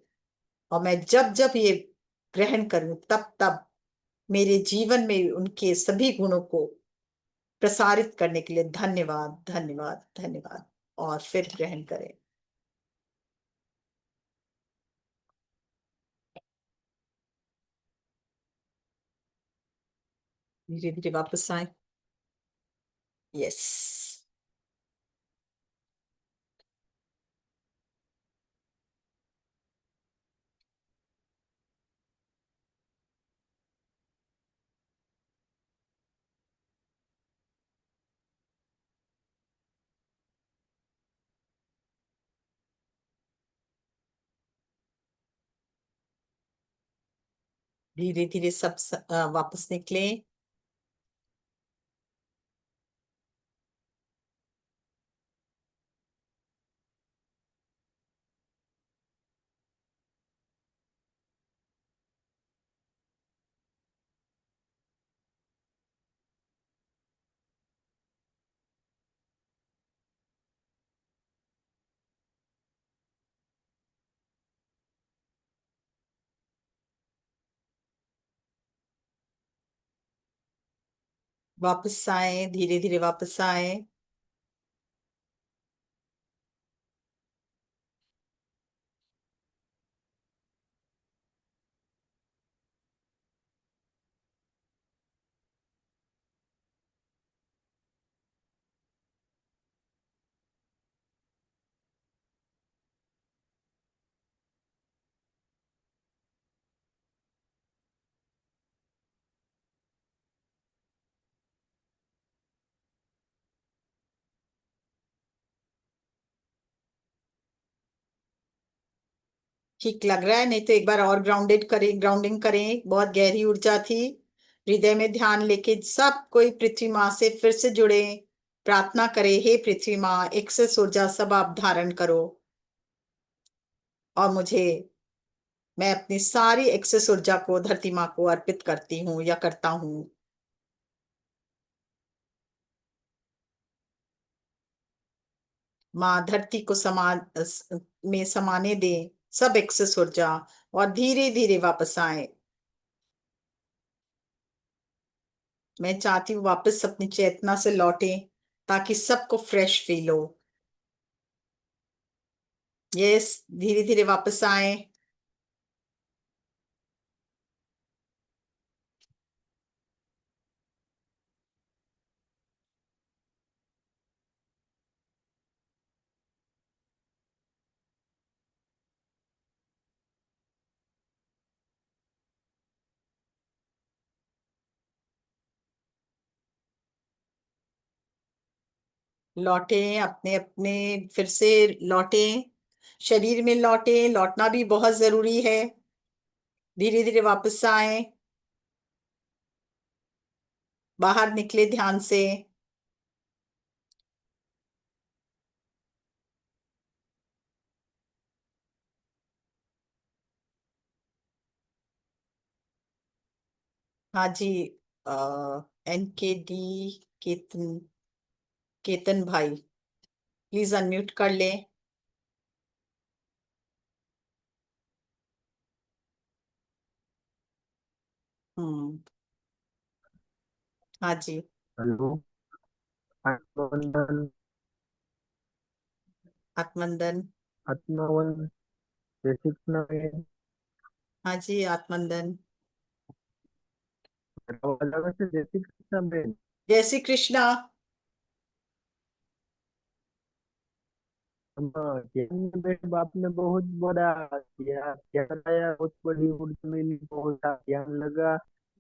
और मैं जब जब ये ग्रहण करूं तब तब मेरे जीवन में उनके सभी गुणों को प्रसारित करने के लिए धन्यवाद, धन्यवाद, धन्यवाद। और फिर ग्रहण करें। धीरे धीरे वापस आए। यस। धीरे धीरे सब वापस निकले। वापस आए, धीरे धीरे वापस आए। ठीक लग रहा है? नहीं तो एक बार और ग्राउंडेड करें, ग्राउंडिंग करें। बहुत गहरी ऊर्जा थी। हृदय में ध्यान लेके सब कोई पृथ्वी माँ से फिर से जुड़े। प्रार्थना करें, हे पृथ्वी माँ, एक्सेस ऊर्जा सब आप धारण करो और मुझे, मैं अपनी सारी एक्सेस ऊर्जा को धरती माँ को अर्पित करती हूँ या करता हूँ। माँ धरती को में समाने दें सब एक्सेस ऊर्जा, और धीरे धीरे वापस आए। मैं चाहती हूँ वापस अपनी चेतना से लौटे ताकि सबको फ्रेश फील हो। यस, धीरे धीरे वापस आए। लौटे अपने अपने, फिर से लौटे, शरीर में लौटे। लौटना भी बहुत जरूरी है। धीरे धीरे वापस आए, बाहर निकले ध्यान से। हाँ जी। NKD, केतन, केतन भाई, प्लीज अनम्यूट कर लें। हम्म। हाँ जी। हेलो। आत्मबंधन। आत्मंदन। आत्मवन। जय श्री कृष्ण बहन। हाँ जी, आत्मंदन। मेरा आवाज आ रहा है? जय श्री कृष्ण बहन। जय श्री कृष्णा। ज्ञान में मेरे बाप ने बहुत बड़ा किया, ज्ञान आया, बहुत बड़ी ऊर्जा मिली, बहुत ज्ञान लगा।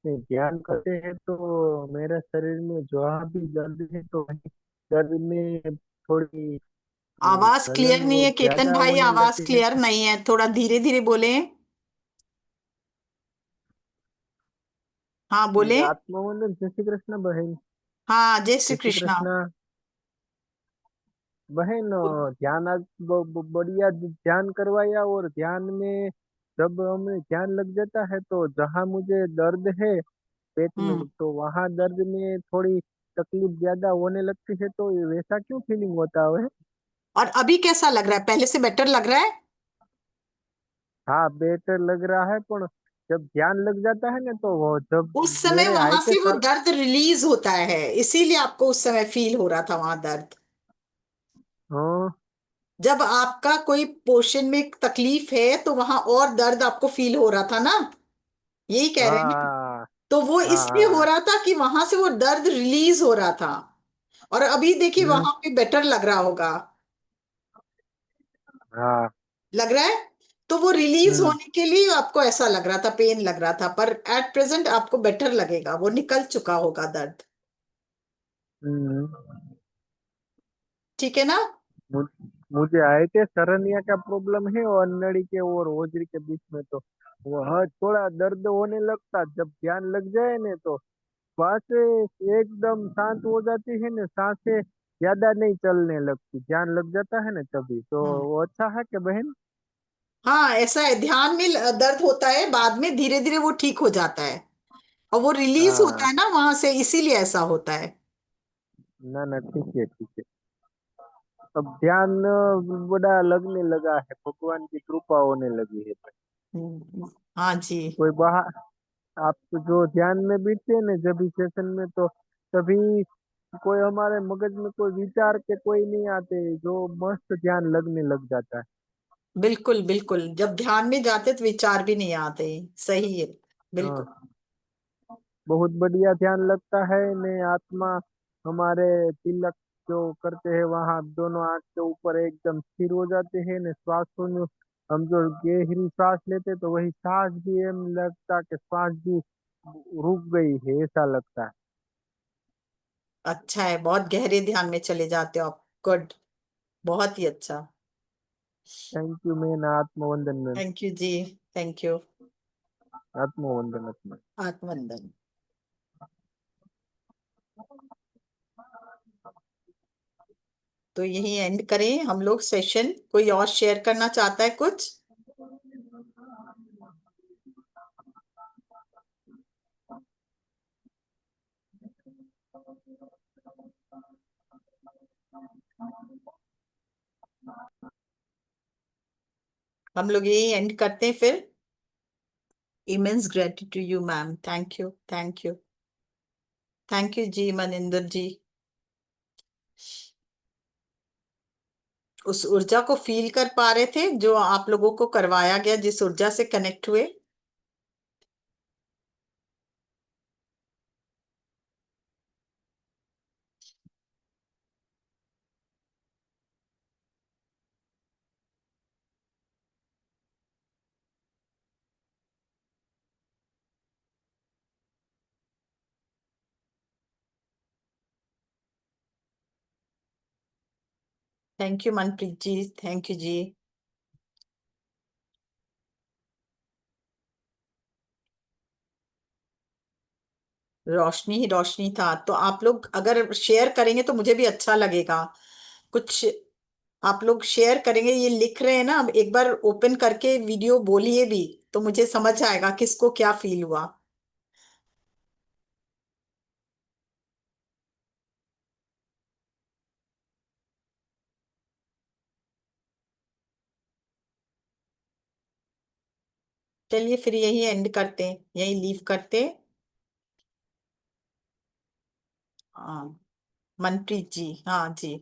में ध्यान करते हैं तो मेरे शरीर में जहाँ भी दर्द है तो वहीं दर्द में थोड़ी आवाज क्लियर जलन नहीं वो है केतन ज्यादा भाई, होने आवाज लगती है। क्लियर नहीं है, थोड़ा धीरे धीरे बोले। हाँ बोले। आत्मवंदन, जय श्री कृष्ण बहन। हाँ जय श्री जय श्री कृष्णा। कृष्ण बहन। ध्यान आज बढ़िया ध्यान करवाया, और ध्यान में जब हमें ध्यान लग जाता है तो जहाँ मुझे दर्द है पेट में, हम्म। तो वहाँ दर्द में थोड़ी तकलीफ ज्यादा होने लगती है, तो ये वैसा क्यों फीलिंग होता है? और अभी कैसा लग रहा है, पहले से बेटर लग रहा है? हाँ, बेटर लग रहा है, पर जब ध्यान लग जाता है ना तो वो जब उस समय मेरे आई वहां के से वो सर। दर्द रिलीज होता है, इसीलिए आपको उस समय फील हो रहा था वहां दर्द। हाँ जब आपका कोई पोर्शन में तकलीफ है तो वहां और दर्द आपको फील हो रहा था ना, यही कह रहे हैं ना? हाँ तो वो हाँ इसलिए हो हाँ। रहा था कि वहां से वो दर्द रिलीज हो रहा था। और अभी देखिए हम्म, वहां पे बेटर लग रहा होगा। हाँ। लग रहा है। तो वो रिलीज हम्म होने के लिए आपको ऐसा लग रहा था, पेन लग रहा था, पर एट प्रेजेंट आपको बेटर लगेगा, वो निकल चुका होगा दर्द। हम्म। ठीक है ना? मु- मुझे आए थे सरनिया का प्रॉब्लम है, और नड़ी के और होजरी के बीच में, तो वह थोड़ा दर्द होने लगता, जब ध्यान लग जाए ना तो सांसें एकदम शांत हो जाती है ना, सांसें ज्यादा नहीं चलने लगती, ध्यान लग जाता है ना तभी तो। हम्म। वो अच्छा है क्या बहन? हाँ ऐसा है, ध्यान में दर्द होता है, बाद में धीरे धीरे वो ठीक हो जाता है। और वो रिलीज होता हाँ। है ना वहां से, इसीलिए ऐसा होता है। ना ना, ठीक है ठीक है। अब ध्यान बड़ा लगने लगा है, भगवान की कृपा होने लगी है। हाँ जी। कोई बाहर, आप तो जो ध्यान में बीतते हैं ना जब भी सेशन में, तो तभी कोई हमारे मगज में कोई विचार के कोई नहीं आते, जो मस्त ध्यान लगने लग जाता है। बिल्कुल बिल्कुल, जब ध्यान में जाते तो विचार भी नहीं आते। सही है। बिल्कुल। हाँ, बहुत बढ़िया ध्यान लगता है ने आत्मा हमारे तिलक जो करते हैं वहाँ दोनों आंख के ऊपर एकदम स्थिर हो जाते हैं ने, श्वासों में हम जो गहरी सांस लेते तो वही सांस भी एम लगता कि सांस भी रुक गई है, ऐसा लगता है। अच्छा है, बहुत गहरे ध्यान में चले जाते हो आप। गुड। बहुत ही अच्छा। थैंक यू मैन, आत्मवंदन मैम। थैंक यू जी। Thank you. आत्मवंदन आत्मा। आत्मवंदन। तो यही एंड करें हम लोग सेशन, कोई और शेयर करना चाहता है कुछ? हम लोग यही एंड करते हैं फिर। Immense gratitude to you ma'am, thank you thank you. Thank you जी मनिंदर जी। उस ऊर्जा को फील कर पा रहे थे जो आप लोगों को करवाया गया, जिस ऊर्जा से कनेक्ट हुए। Thank you Manpreet ji, thank you जी। रोशनी ही रोशनी था, तो आप लोग अगर शेयर करेंगे तो मुझे भी अच्छा लगेगा। कुछ आप लोग शेयर करेंगे, ये लिख रहे हैं ना, अब एक बार ओपन करके वीडियो बोलिए भी, तो मुझे समझ आएगा किसको क्या फील हुआ। चलिए फिर यही एंड करते हैं, यही लीव करते हैं। हाँ मनप्रीत जी, हाँ जी।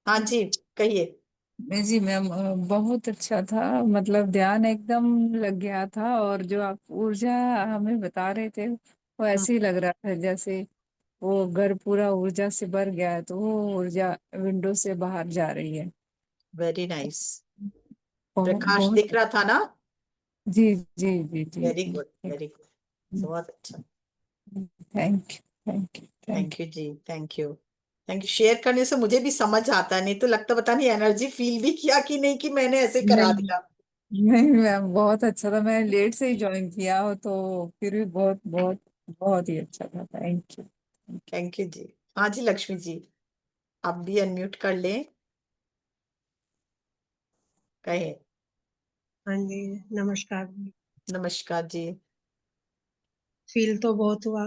हाँ जी कहिए। जी मैम, बहुत अच्छा था। मतलब ध्यान एकदम लग गया था, और जो आप ऊर्जा हमें बता रहे थे वो ऐसे ही लग रहा था जैसे वो घर पूरा ऊर्जा से भर गया है, तो वो ऊर्जा विंडो से बाहर जा रही है। Very nice. प्रकाश बहुत दिख रहा था ना? जी जी जी जी वेरी जी। गुड, वेरी गुड, बहुत अच्छा। Thank you thank you thank thank you जी, thank you, thank you. Share करने से मुझे भी समझ आता है, नहीं तो लगता पता नहीं एनर्जी फील भी किया कि नहीं कि मैंने ऐसे यू। करा नहीं दिया। नहीं मैम, बहुत अच्छा था। मैं लेट से ही ज्वाइन किया हो तो फिर भी बहुत बहुत बहुत ही अच्छा था। Thank you. थैंक यू जी। हाँ जी लक्ष्मी जी, आप भी अनम्यूट कर लें, कहे। हाँ जी, नमस्कार। नमस्कार जी। फील तो बहुत हुआ,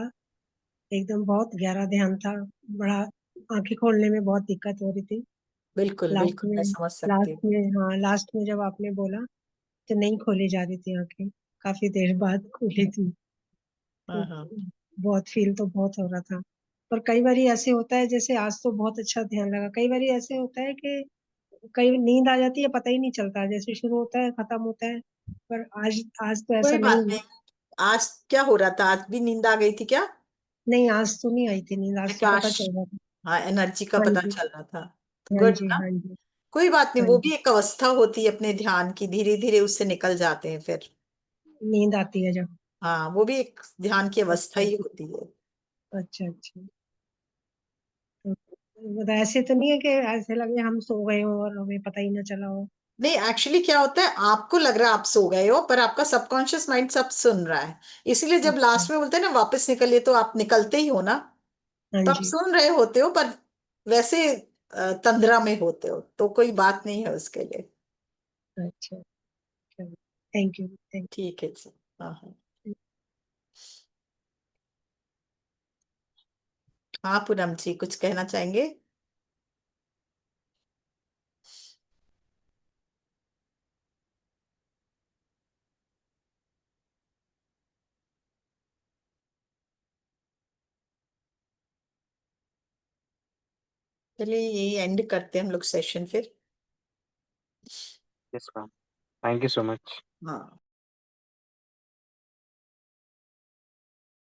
एकदम बहुत गहरा ध्यान था। बड़ा आंखें खोलने में बहुत दिक्कत हो रही थी। बिल्कुल लास्ट बिल्कुल, मैं में समझ सकती हूँ। लास्ट में हाँ, लास्ट में जब आपने बोला तो नहीं खोली जा रही थी आंखें, काफी देर बाद खुली थी। हाँ हाँ। बहुत फील तो बहुत हो रहा था। पर कई बारी ऐसे होता है, जैसे आज तो बहुत अच्छा ध्यान लगा। कई बारी ऐसे होता है कि कई नींद आ जाती है, पता ही नहीं चलता, जैसे शुरू होता है खत्म होता है। पर आज आज तो ऐसा कोई नहीं बात हुआ। नहीं। आज क्या हो रहा था? आज भी नींद आ गई थी क्या? नहीं, आज तो नहीं आई थी नींद, आज तो पता प्रकाश, चल रहा था। हाँ, एनर्जी का हाँ पता जी, चल रहा था। हाँ गुड जी, ना। हाँ जी, कोई बात नहीं, हाँ वो जी। भी एक अवस्था होती है अपने ध्यान की, धीरे धीरे उससे निकल जाते हैं फिर। नींद आती है जब। हाँ, वो भी एक ध्यान की अवस्था अच्छा ही होती है। अच्छा अच्छा। तो मतलब ऐसे तो नहीं है कि ऐसे लगे हम सो गए हो और हमें पता ही ना चला हो। नहीं, एक्चुअली क्या होता है, आपको लग रहा है आप सो गए हो, पर आपका सबकॉन्शियस माइंड सब सुन रहा है। इसीलिए जब अच्छा। लास्ट में बोलते हैं ना वापस निकलिए, तो आप निकलते ही हो ना। हाँ तो आप जी। सुन रहे होते हो, पर वैसे तंद्रा में होते हो, तो कोई बात नहीं है उसके लिए। अच्छा, थैंक यू थैंक ठीक है जी। हाँ हाँ। यू। हाँ पूनम जी, कुछ कहना चाहेंगे? चलिए यही एंड करते हैं हम लोग सेशन फिर। Yes ma'am, thank you so much. हाँ।